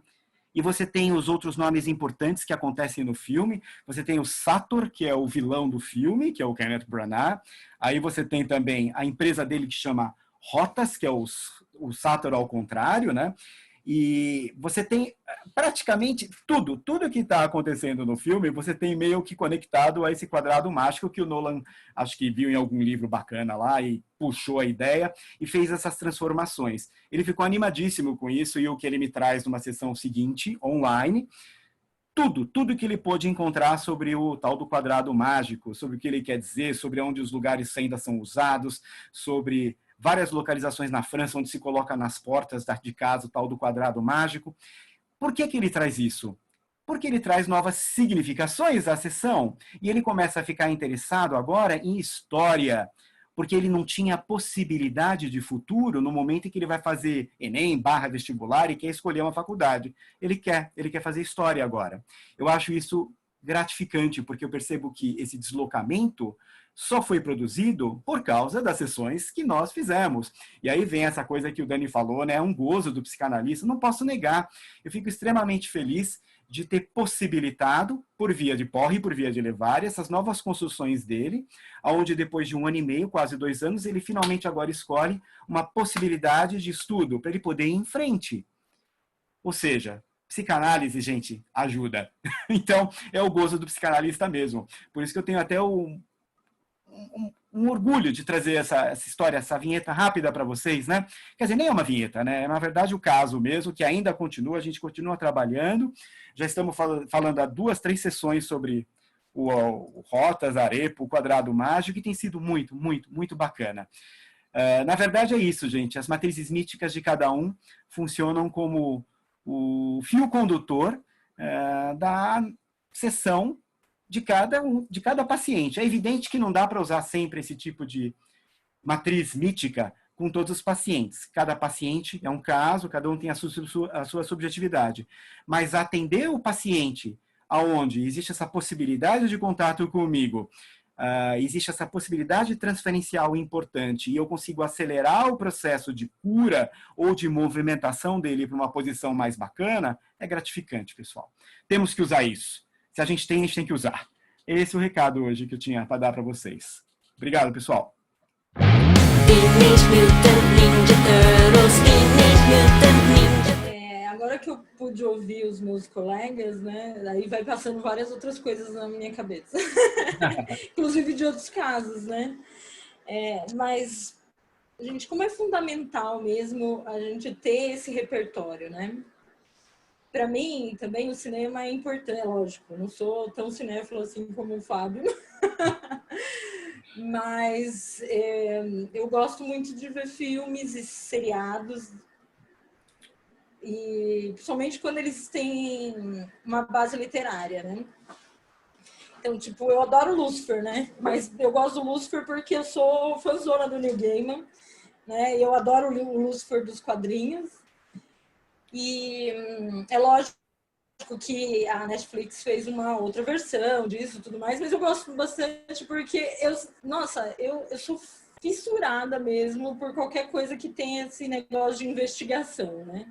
Speaker 5: E você tem os outros nomes importantes que acontecem no filme. Você tem o Sator, que é o vilão do filme, que é o Kenneth Branagh. Aí você tem também a empresa dele que chama Rotas, que é o Sator ao contrário, né? E você tem praticamente tudo que está acontecendo no filme, você tem meio que conectado a esse quadrado mágico que o Nolan, acho que viu em algum livro bacana lá e puxou a ideia e fez essas transformações. Ele ficou animadíssimo com isso e o que ele me traz numa sessão seguinte, online, tudo que ele pôde encontrar sobre o tal do quadrado mágico, sobre o que ele quer dizer, sobre onde os lugares ainda são usados, sobre várias localizações na França onde se coloca nas portas de casa o tal do quadrado mágico. Por que ele traz isso? Porque ele traz novas significações à sessão e ele começa a ficar interessado agora em história, porque ele não tinha possibilidade de futuro no momento em que ele vai fazer Enem, /vestibular e quer escolher uma faculdade. Ele quer fazer história agora. Eu acho isso gratificante, porque eu percebo que esse deslocamento só foi produzido por causa das sessões que nós fizemos. E aí vem essa coisa que o Dani falou, né? Um gozo do psicanalista, não posso negar. Eu fico extremamente feliz de ter possibilitado, por via de Porre e por via de Levar, essas novas construções dele, onde depois de 1 ano e meio, quase 2 anos, ele finalmente agora escolhe uma possibilidade de estudo para ele poder ir em frente. Ou seja, psicanálise, gente, ajuda. Então, é o gozo do psicanalista mesmo. Por isso que eu tenho até um orgulho de trazer essa história, essa vinheta rápida para vocês, né? Quer dizer, nem é uma vinheta, né? É, na verdade, o caso mesmo, que ainda continua, a gente continua trabalhando. Já estamos falando há 2, 3 sessões sobre o Rotas, Arepo, o Quadrado Mágico, que tem sido muito, muito, muito bacana. Na verdade, é isso, gente. As matrizes míticas de cada um funcionam como o fio condutor da sessão de cada paciente. É evidente que não dá para usar sempre esse tipo de matriz mítica com todos os pacientes. Cada paciente é um caso, cada um tem a sua subjetividade. Mas atender o paciente aonde existe essa possibilidade de contato comigo, existe essa possibilidade transferencial importante e eu consigo acelerar o processo de cura ou de movimentação dele para uma posição mais bacana, é gratificante, pessoal. Temos que usar isso. Se a gente tem que usar. Esse é o recado hoje que eu tinha para dar para vocês. Obrigado, pessoal.
Speaker 2: Teenage Mutant Ninja Turtles, Teenage Mutant Ninja.
Speaker 3: Agora que eu pude ouvir os meus colegas, né, aí vai passando várias outras coisas na minha cabeça. Inclusive de outros casos, né? Mas, gente, como é fundamental mesmo a gente ter esse repertório, né? Para mim, também, o cinema é importante, lógico. Eu não sou tão cinéfilo assim como o Fábio. Mas eu gosto muito de ver filmes e seriados. E principalmente quando eles têm uma base literária, né? Então, tipo, eu adoro Lucifer, né? Mas eu gosto do Lucifer porque eu sou fãzona do Neil Gaiman, né? Eu adoro o Lucifer dos quadrinhos. E é lógico que a Netflix fez uma outra versão disso e tudo mais, mas eu gosto bastante porque eu sou fissurada mesmo por qualquer coisa que tenha esse negócio de investigação, né?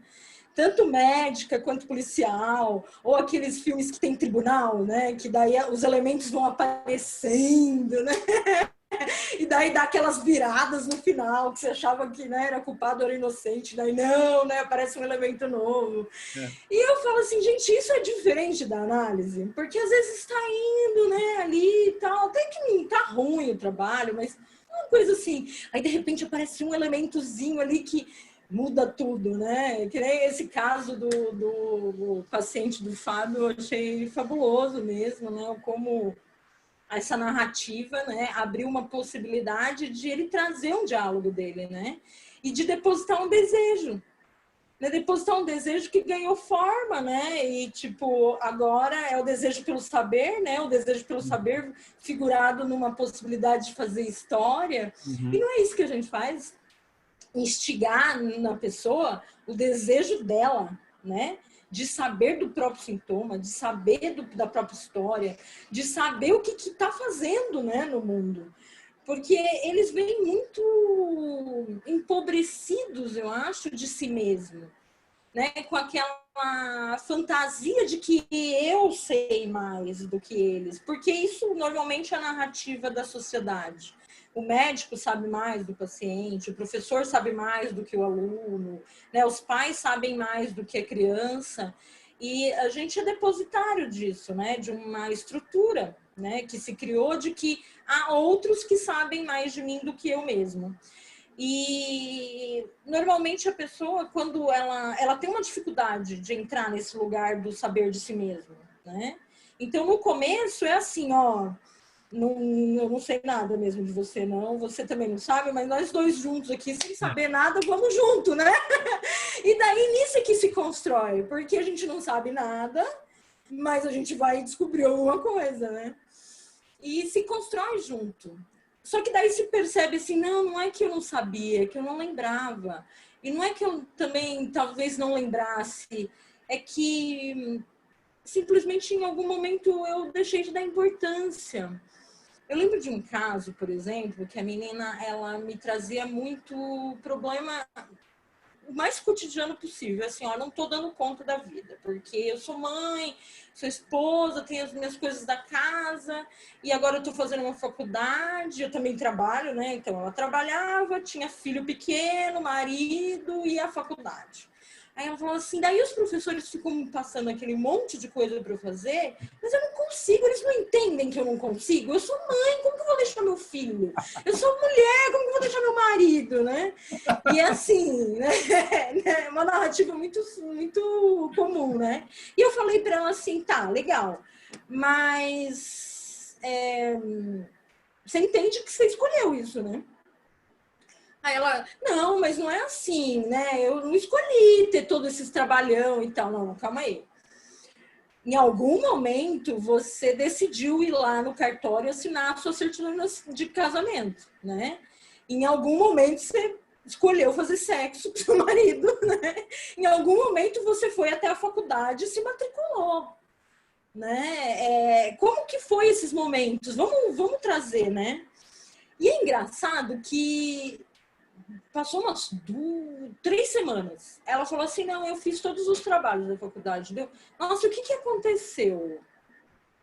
Speaker 3: Tanto médica quanto policial, ou aqueles filmes que tem tribunal, né? Que daí os elementos vão aparecendo, né? E daí dá aquelas viradas no final, que você achava que, né, era culpado, era inocente, daí não, né, aparece um elemento novo. E eu falo assim, gente, isso é diferente da análise, porque às vezes está indo, né, ali e tal, até que tá ruim o trabalho, mas uma coisa assim, aí de repente aparece um elementozinho ali que muda tudo, né? Que nem esse caso do paciente do Fábio, eu achei fabuloso mesmo, né, como essa narrativa, né, abriu uma possibilidade de ele trazer um diálogo dele, né, e de depositar um desejo, né, depositar um desejo que ganhou forma, né, e tipo, agora é o desejo pelo saber, né, o desejo pelo saber figurado numa possibilidade de fazer história, e não é isso que a gente faz, instigar na pessoa o desejo dela, né, de saber do próprio sintoma, de saber da própria história, de saber o que está fazendo, né, no mundo. Porque eles vêm muito empobrecidos, eu acho, de si mesmo, né, com aquela fantasia de que eu sei mais do que eles, porque isso normalmente é a narrativa da sociedade. O médico sabe mais do paciente, o professor sabe mais do que o aluno, né? Os pais sabem mais do que a criança, e a gente é depositário disso, né? De uma estrutura, né, que se criou de que há outros que sabem mais de mim do que eu mesmo. E normalmente a pessoa, quando ela tem uma dificuldade de entrar nesse lugar do saber de si mesmo, né? Então, no começo é assim, ó, eu não sei nada mesmo de você, não, você também não sabe, mas nós dois juntos aqui, sem saber nada, vamos junto, né? E daí, nisso é que se constrói, porque a gente não sabe nada, mas a gente vai descobrir alguma coisa, né? E se constrói junto. Só que daí se percebe assim, não é que eu não sabia, é que eu não lembrava. E não é que eu também talvez não lembrasse, é que simplesmente em algum momento eu deixei de dar importância. Eu lembro de um caso, por exemplo, que a menina, ela me trazia muito problema, o mais cotidiano possível, assim, ó, não tô dando conta da vida, porque eu sou mãe, sou esposa, tenho as minhas coisas da casa, e agora eu tô fazendo uma faculdade, eu também trabalho, né, então ela trabalhava, tinha filho pequeno, marido e a faculdade. Aí ela falou assim, daí os professores ficam me passando aquele monte de coisa para eu fazer, mas eu não consigo, eles não entendem que eu não consigo. Eu sou mãe, como que eu vou deixar meu filho? Eu sou mulher, como que eu vou deixar meu marido, né? E assim, né? É uma narrativa muito, muito comum, né? E eu falei para ela assim, tá, legal, mas você entende que você escolheu isso, né? Aí ela, não, mas não é assim, né? Eu não escolhi ter todos esses trabalhão e tal. Não, calma aí. Em algum momento, você decidiu ir lá no cartório assinar a sua certidão de casamento, né? Em algum momento, você escolheu fazer sexo com seu marido, né? Em algum momento, você foi até a faculdade e se matriculou, né? Como que foi esses momentos? Vamos trazer, né? E é engraçado que passou umas 3 semanas. Ela falou assim, não, eu fiz todos os trabalhos da faculdade. Deu, nossa, o que aconteceu?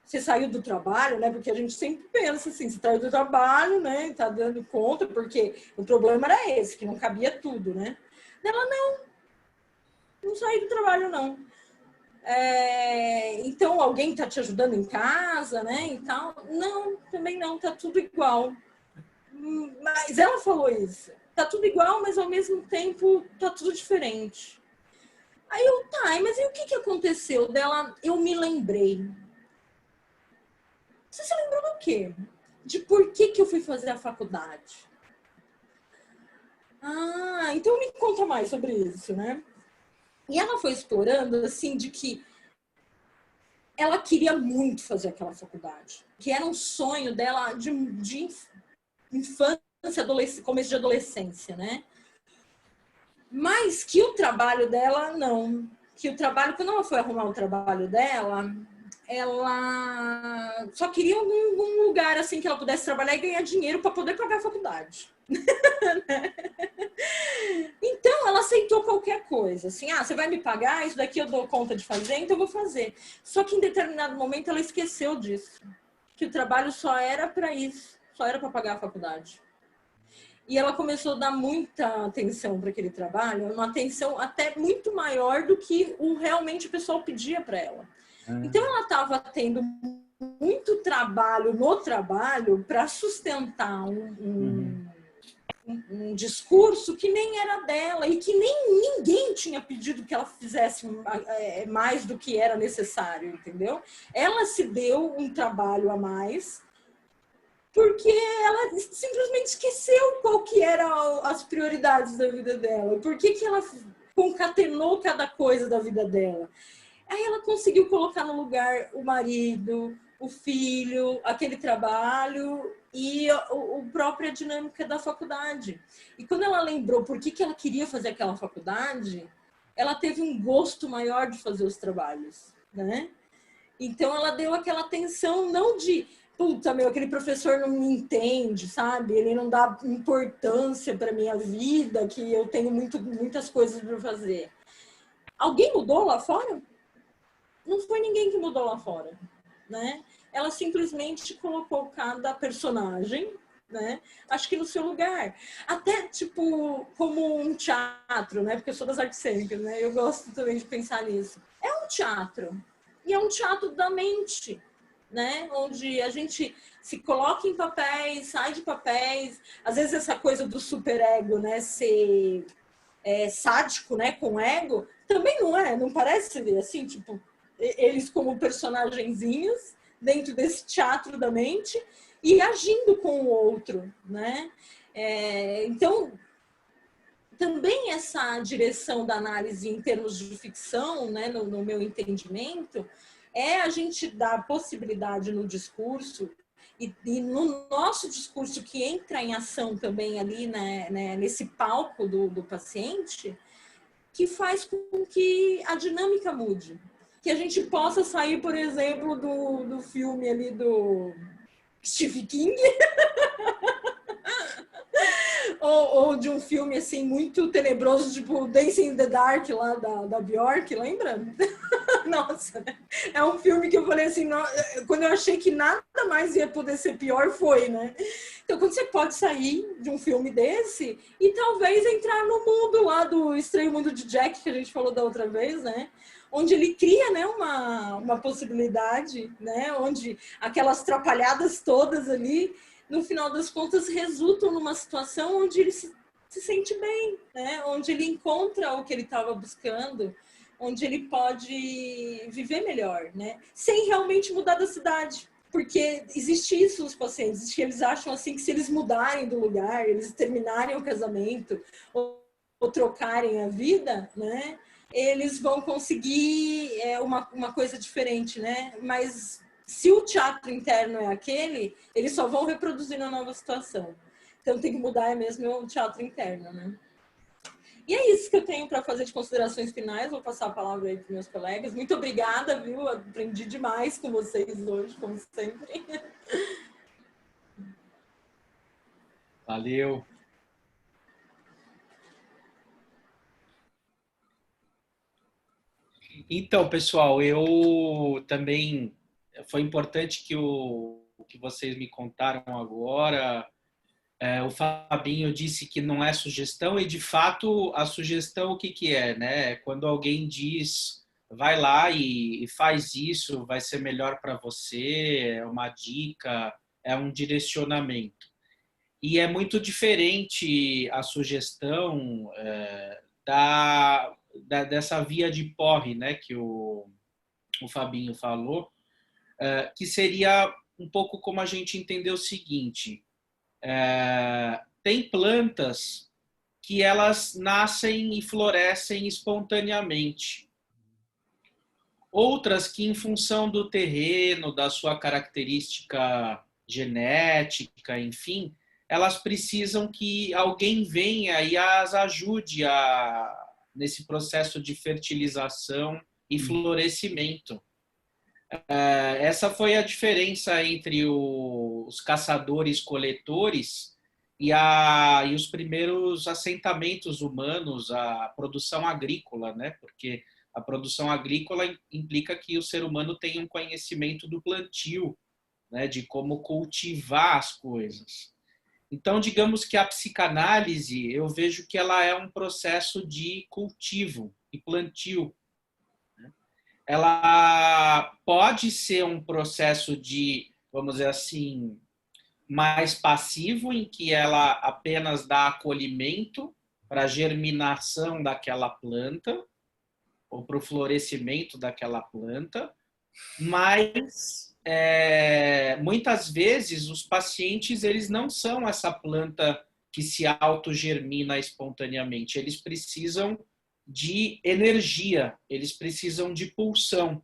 Speaker 3: Você saiu do trabalho, né? Porque a gente sempre pensa assim, você saiu do trabalho, né? Tá dando conta, porque o problema era esse, que não cabia tudo, né? Ela, não saí do trabalho, não. Então, alguém tá te ajudando em casa, né? E tal. Não, também não, tá tudo igual. Mas ela falou isso. Tá tudo igual, mas ao mesmo tempo tá tudo diferente. Aí eu, tá, mas e o que aconteceu dela? Eu me lembrei. Você se lembrou do quê? De por que eu fui fazer a faculdade? Ah, então me conta mais sobre isso, né? E ela foi explorando, assim, de que ela queria muito fazer aquela faculdade. Que era um sonho dela de infância, começo de adolescência, né? Mas que o trabalho dela, não. Que o trabalho, quando ela foi arrumar o trabalho dela, ela só queria algum lugar assim que ela pudesse trabalhar e ganhar dinheiro para poder pagar a faculdade. Então, ela aceitou qualquer coisa. Assim, você vai me pagar, isso daqui eu dou conta de fazer, então eu vou fazer. Só que em determinado momento ela esqueceu disso. Que o trabalho só era para isso, só era para pagar a faculdade. E ela começou a dar muita atenção para aquele trabalho, uma atenção até muito maior do que realmente o pessoal pedia para ela. Então, ela estava tendo muito trabalho no trabalho para sustentar um discurso que nem era dela e que nem ninguém tinha pedido que ela fizesse mais do que era necessário, entendeu? Ela se deu um trabalho a mais porque ela simplesmente esqueceu qual que eram as prioridades da vida dela. Por que ela concatenou cada coisa da vida dela? Aí ela conseguiu colocar no lugar o marido, o filho, aquele trabalho e a própria dinâmica da faculdade. E quando ela lembrou por que ela queria fazer aquela faculdade, ela teve um gosto maior de fazer os trabalhos, né? Então ela deu aquela atenção não de puta, aquele professor não me entende, sabe? Ele não dá importância para minha vida, que eu tenho muitas coisas para fazer. Alguém mudou lá fora? Não foi ninguém que mudou lá fora, né? Ela simplesmente colocou cada personagem, né? Acho que no seu lugar. Até, tipo, como um teatro, né? Porque eu sou das artes cênicas, né? Eu gosto também de pensar nisso. É um teatro. E é um teatro da mente, né? Onde a gente se coloca em papéis, sai de papéis. Às vezes essa coisa do superego, né? Ser sádico, né? Com ego, também não parece assim, tipo, eles como personagenzinhos dentro desse teatro da mente e agindo com o outro, né? Então, também essa direção da análise em termos de ficção, né, no meu entendimento, é a gente dar possibilidade no discurso e no nosso discurso que entra em ação também ali, né, nesse palco do paciente, que faz com que a dinâmica mude. Que a gente possa sair, por exemplo, do filme ali do Stephen King, ou de um filme assim muito tenebroso, tipo Dancing in the Dark lá da Bjork, lembra? Nossa, né? É um filme que eu falei assim, quando eu achei que nada mais ia poder ser pior, foi, né? Então, quando você pode sair de um filme desse e talvez entrar no mundo lá do Estranho Mundo de Jack, que a gente falou da outra vez, né? Onde ele cria, né, uma possibilidade, né? Onde aquelas trapalhadas todas ali, no final das contas, resultam numa situação onde ele se sente bem, né? Onde ele encontra o que ele estava buscando, onde ele pode viver melhor, né? Sem realmente mudar da cidade. Porque existe isso nos pacientes, que eles acham assim que se eles mudarem do lugar, eles terminarem o casamento ou trocarem a vida, né? Eles vão conseguir uma coisa diferente, né? Mas se o teatro interno é aquele, eles só vão reproduzir na nova situação. Então tem que mudar mesmo o teatro interno, né? E é isso que eu tenho para fazer de considerações finais. Vou passar a palavra aí para os meus colegas. Muito obrigada, viu? Aprendi demais com vocês hoje, como sempre.
Speaker 4: Valeu. Então, pessoal, eu também... Foi importante que que vocês me contaram agora. O Fabinho disse que não é sugestão, e de fato a sugestão o que é, né? Quando alguém diz, vai lá e faz isso, vai ser melhor para você, é uma dica, é um direcionamento. E é muito diferente a sugestão dessa via de porre, né? Que o Fabinho falou, que seria um pouco como a gente entender o seguinte: tem plantas que elas nascem e florescem espontaneamente. Outras que, em função do terreno, da sua característica genética, enfim, elas precisam que alguém venha e as ajude nesse processo de fertilização e florescimento. Essa foi a diferença entre os caçadores-coletores e os primeiros assentamentos humanos, a produção agrícola, né? Porque a produção agrícola implica que o ser humano tenha um conhecimento do plantio, né? De como cultivar as coisas. Então, digamos que a psicanálise, eu vejo que ela é um processo de cultivo e plantio. Ela pode ser um processo de, vamos dizer assim, mais passivo, em que ela apenas dá acolhimento para a germinação daquela planta ou para o florescimento daquela planta, mas muitas vezes os pacientes eles não são essa planta que se autogermina espontaneamente, eles precisam de energia, eles precisam de pulsão.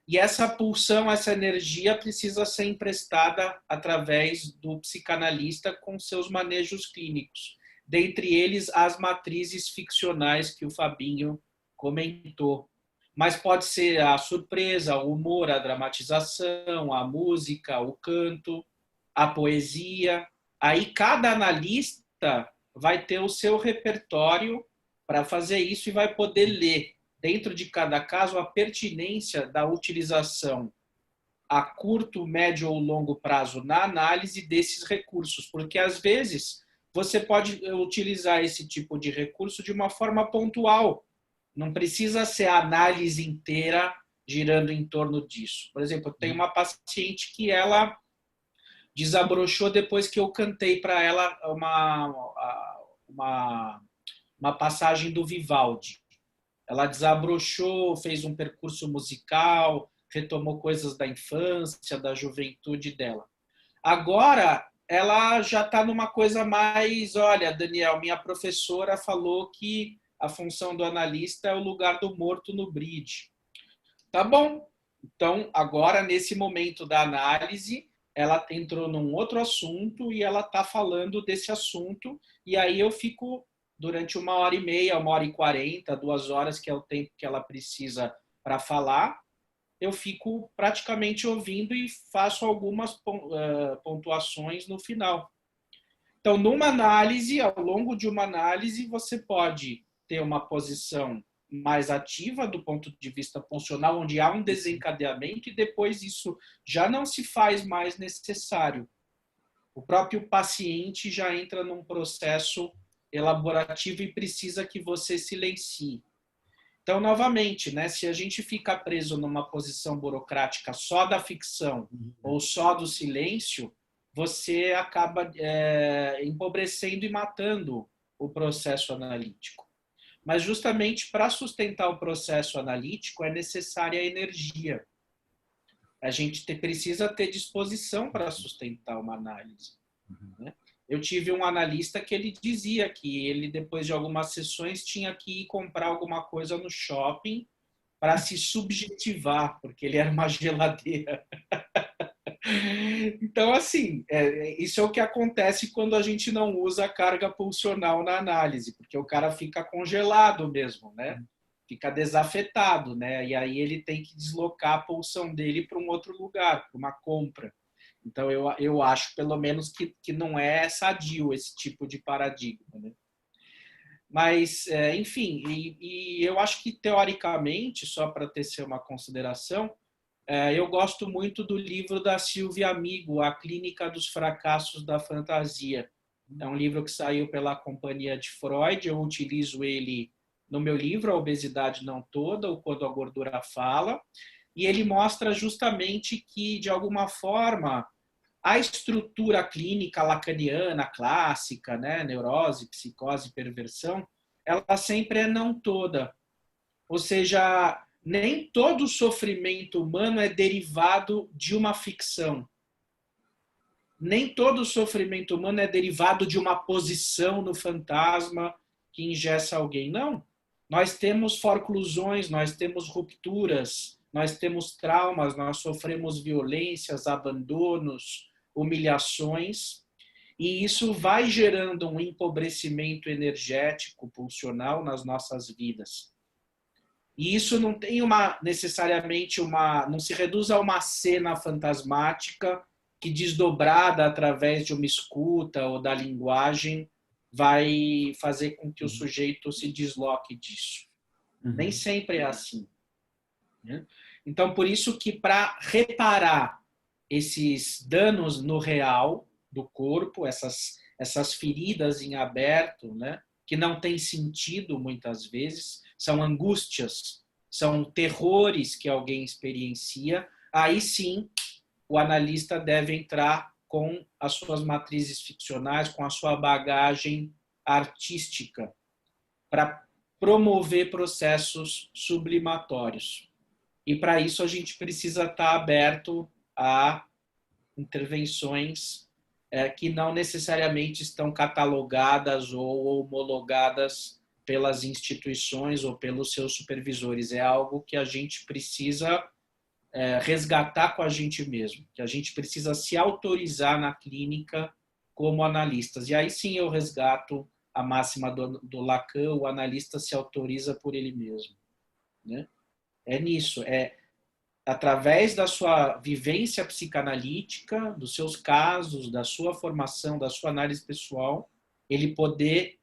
Speaker 4: E essa pulsão, essa energia precisa ser emprestada através do psicanalista com seus manejos clínicos. Dentre eles, as matrizes ficcionais que o Fabinho comentou. Mas pode ser a surpresa, o humor, a dramatização, a música, o canto, a poesia. Aí cada analista vai ter o seu repertório para fazer isso e vai poder ler, dentro de cada caso, a pertinência da utilização a curto, médio ou longo prazo na análise desses recursos, porque às vezes você pode utilizar esse tipo de recurso de uma forma pontual, não precisa ser a análise inteira girando em torno disso. Por exemplo, eu tenho uma paciente que ela desabrochou depois que eu cantei para ela uma passagem do Vivaldi. Ela desabrochou, fez um percurso musical, retomou coisas da infância, da juventude dela. Agora, ela já está numa coisa mais, olha, Daniel, minha professora falou que a função do analista é o lugar do morto no bridge. Tá bom. Então, agora, nesse momento da análise, ela entrou num outro assunto e ela está falando desse assunto, e aí eu fico durante 1h30, 1h40, 2 horas, que é o tempo que ela precisa para falar, eu fico praticamente ouvindo e faço algumas pontuações no final. Então, numa análise, ao longo de uma análise, você pode ter uma posição mais ativa do ponto de vista funcional, onde há um desencadeamento, e depois isso já não se faz mais necessário. O próprio paciente já entra num processo elaborativo e precisa que você silencie. Então, novamente, né, se a gente fica preso numa posição burocrática só da ficção ou só do silêncio, você acaba empobrecendo e matando o processo analítico. Mas justamente para sustentar o processo analítico é necessária a energia. A gente precisa ter disposição para sustentar uma análise. Né? Eu tive um analista que ele dizia que ele, depois de algumas sessões, tinha que ir comprar alguma coisa no shopping para se subjetivar, porque ele era uma geladeira. Então, assim, isso é o que acontece quando a gente não usa a carga pulsional na análise, porque o cara fica congelado mesmo, né? Fica desafetado, né? E aí ele tem que deslocar a pulsão dele para um outro lugar, para uma compra. Então, eu acho, pelo menos, que não é sadio esse tipo de paradigma, né? Mas, enfim, e eu acho que, teoricamente, só para tecer uma consideração, eu gosto muito do livro da Silvia Amigo, A Clínica dos Fracassos da Fantasia. É um livro que saiu pela Companhia de Freud, eu utilizo ele no meu livro, A Obesidade Não Toda, ou Quando a Gordura Fala, e ele mostra justamente que, de alguma forma, a estrutura clínica lacaniana, clássica, né, neurose, psicose, perversão, ela sempre é não toda. Ou seja, nem todo sofrimento humano é derivado de uma ficção. Nem todo sofrimento humano é derivado de uma posição no fantasma que engessa alguém. Não. Nós temos forclusões, nós temos rupturas, nós temos traumas, nós sofremos violências, abandonos, humilhações, e isso vai gerando um empobrecimento energético, pulsional nas nossas vidas. E isso não tem necessariamente não se reduz a uma cena fantasmática que, desdobrada através de uma escuta ou da linguagem, vai fazer com que o sujeito se desloque disso. Nem sempre é assim. Né? Então, por isso que, para reparar esses danos no real do corpo, essas feridas em aberto, né, que não têm sentido muitas vezes, são angústias, são terrores que alguém experiencia, aí sim o analista deve entrar com as suas matrizes ficcionais, com a sua bagagem artística, para promover processos sublimatórios. E para isso a gente precisa estar aberto a intervenções que não necessariamente estão catalogadas ou homologadas pelas instituições ou pelos seus supervisores. É algo que a gente precisa resgatar com a gente mesmo, que a gente precisa se autorizar na clínica como analistas. E aí sim eu resgato a máxima do Lacan, o analista se autoriza por ele mesmo. Né? É nisso, através da sua vivência psicanalítica, dos seus casos, da sua formação, da sua análise pessoal, ele poder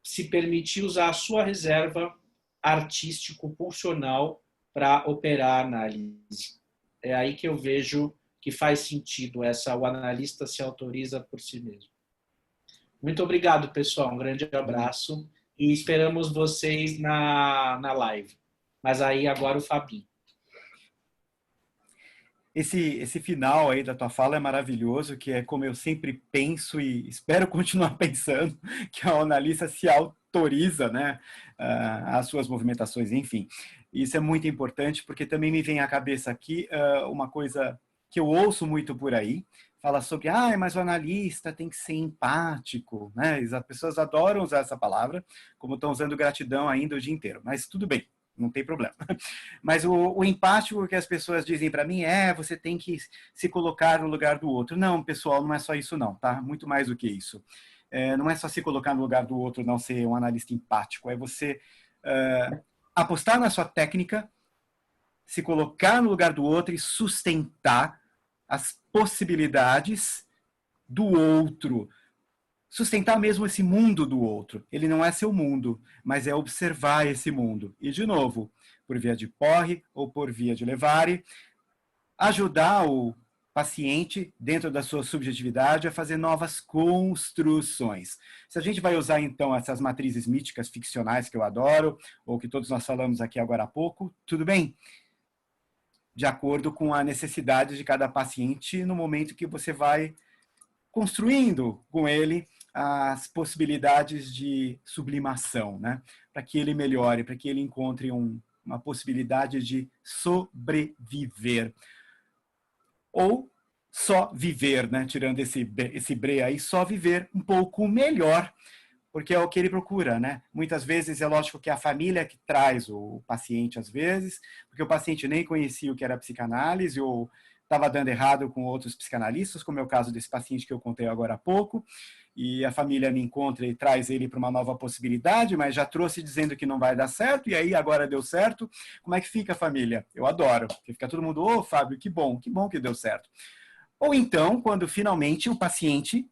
Speaker 4: se permitir usar a sua reserva artístico-pulsional para operar a análise. É aí que eu vejo que faz sentido o analista se autoriza por si mesmo. Muito obrigado, pessoal. Um grande abraço e esperamos vocês na live. Mas aí agora o Fabinho.
Speaker 5: esse final aí da tua fala é maravilhoso, que é como eu sempre penso e espero continuar pensando, que o analista se autoriza, né, as suas movimentações, enfim. Isso é muito importante, porque também me vem à cabeça aqui uma coisa que eu ouço muito por aí, fala sobre, mas o analista tem que ser empático, né? As pessoas adoram usar essa palavra, como estão usando gratidão ainda o dia inteiro, mas tudo bem. Não tem problema. Mas o empático que as pessoas dizem para mim você tem que se colocar no lugar do outro. Não, pessoal, não é só isso não, tá? Muito mais do que isso. Não é só se colocar no lugar do outro, não ser um analista empático. É você apostar na sua técnica, se colocar no lugar do outro e sustentar as possibilidades do outro. Sustentar mesmo esse mundo do outro. Ele não é seu mundo, mas é observar esse mundo. E, de novo, por via de porre ou por via de levare, ajudar o paciente, dentro da sua subjetividade, a fazer novas construções. Se a gente vai usar, então, essas matrizes míticas ficcionais que eu adoro, ou que todos nós falamos aqui agora há pouco, tudo bem? De acordo com a necessidade de cada paciente no momento que você vai construindo com ele as possibilidades de sublimação, né? Para que ele melhore, para que ele encontre uma possibilidade de sobreviver. Ou só viver, né? Tirando esse bre aí, só viver um pouco melhor, porque é o que ele procura, né? Muitas vezes é lógico que é a família que traz o paciente, às vezes, porque o paciente nem conhecia o que era psicanálise, ou estava dando errado com outros psicanalistas, como é o caso desse paciente que eu contei agora há pouco, e a família me encontra e traz ele para uma nova possibilidade, mas já trouxe dizendo que não vai dar certo, e aí agora deu certo. Como é que fica a família? Eu adoro, porque fica todo mundo, Fábio, que bom que deu certo. Ou então, quando finalmente o paciente,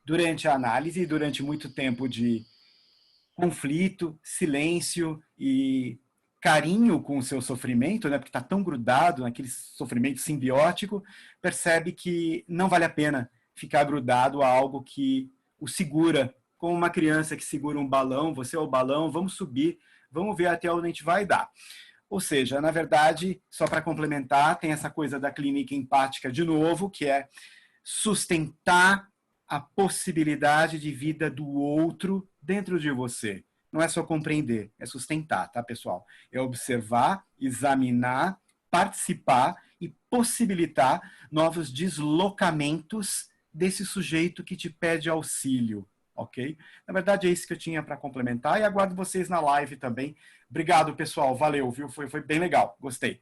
Speaker 5: durante a análise, durante muito tempo de conflito, silêncio e carinho com o seu sofrimento, né, porque está tão grudado naquele sofrimento simbiótico, percebe que não vale a pena ficar grudado a algo que o segura, como uma criança que segura um balão, você é o balão, vamos subir, vamos ver até onde a gente vai dar. Ou seja, na verdade, só para complementar, tem essa coisa da clínica empática de novo, que é sustentar a possibilidade de vida do outro dentro de você. Não é só compreender, é sustentar, tá, pessoal? É observar, examinar, participar e possibilitar novos deslocamentos desse sujeito que te pede auxílio, ok? Na verdade, é isso que eu tinha para complementar e aguardo vocês na live também. Obrigado, pessoal. Valeu, viu? Foi bem legal. Gostei.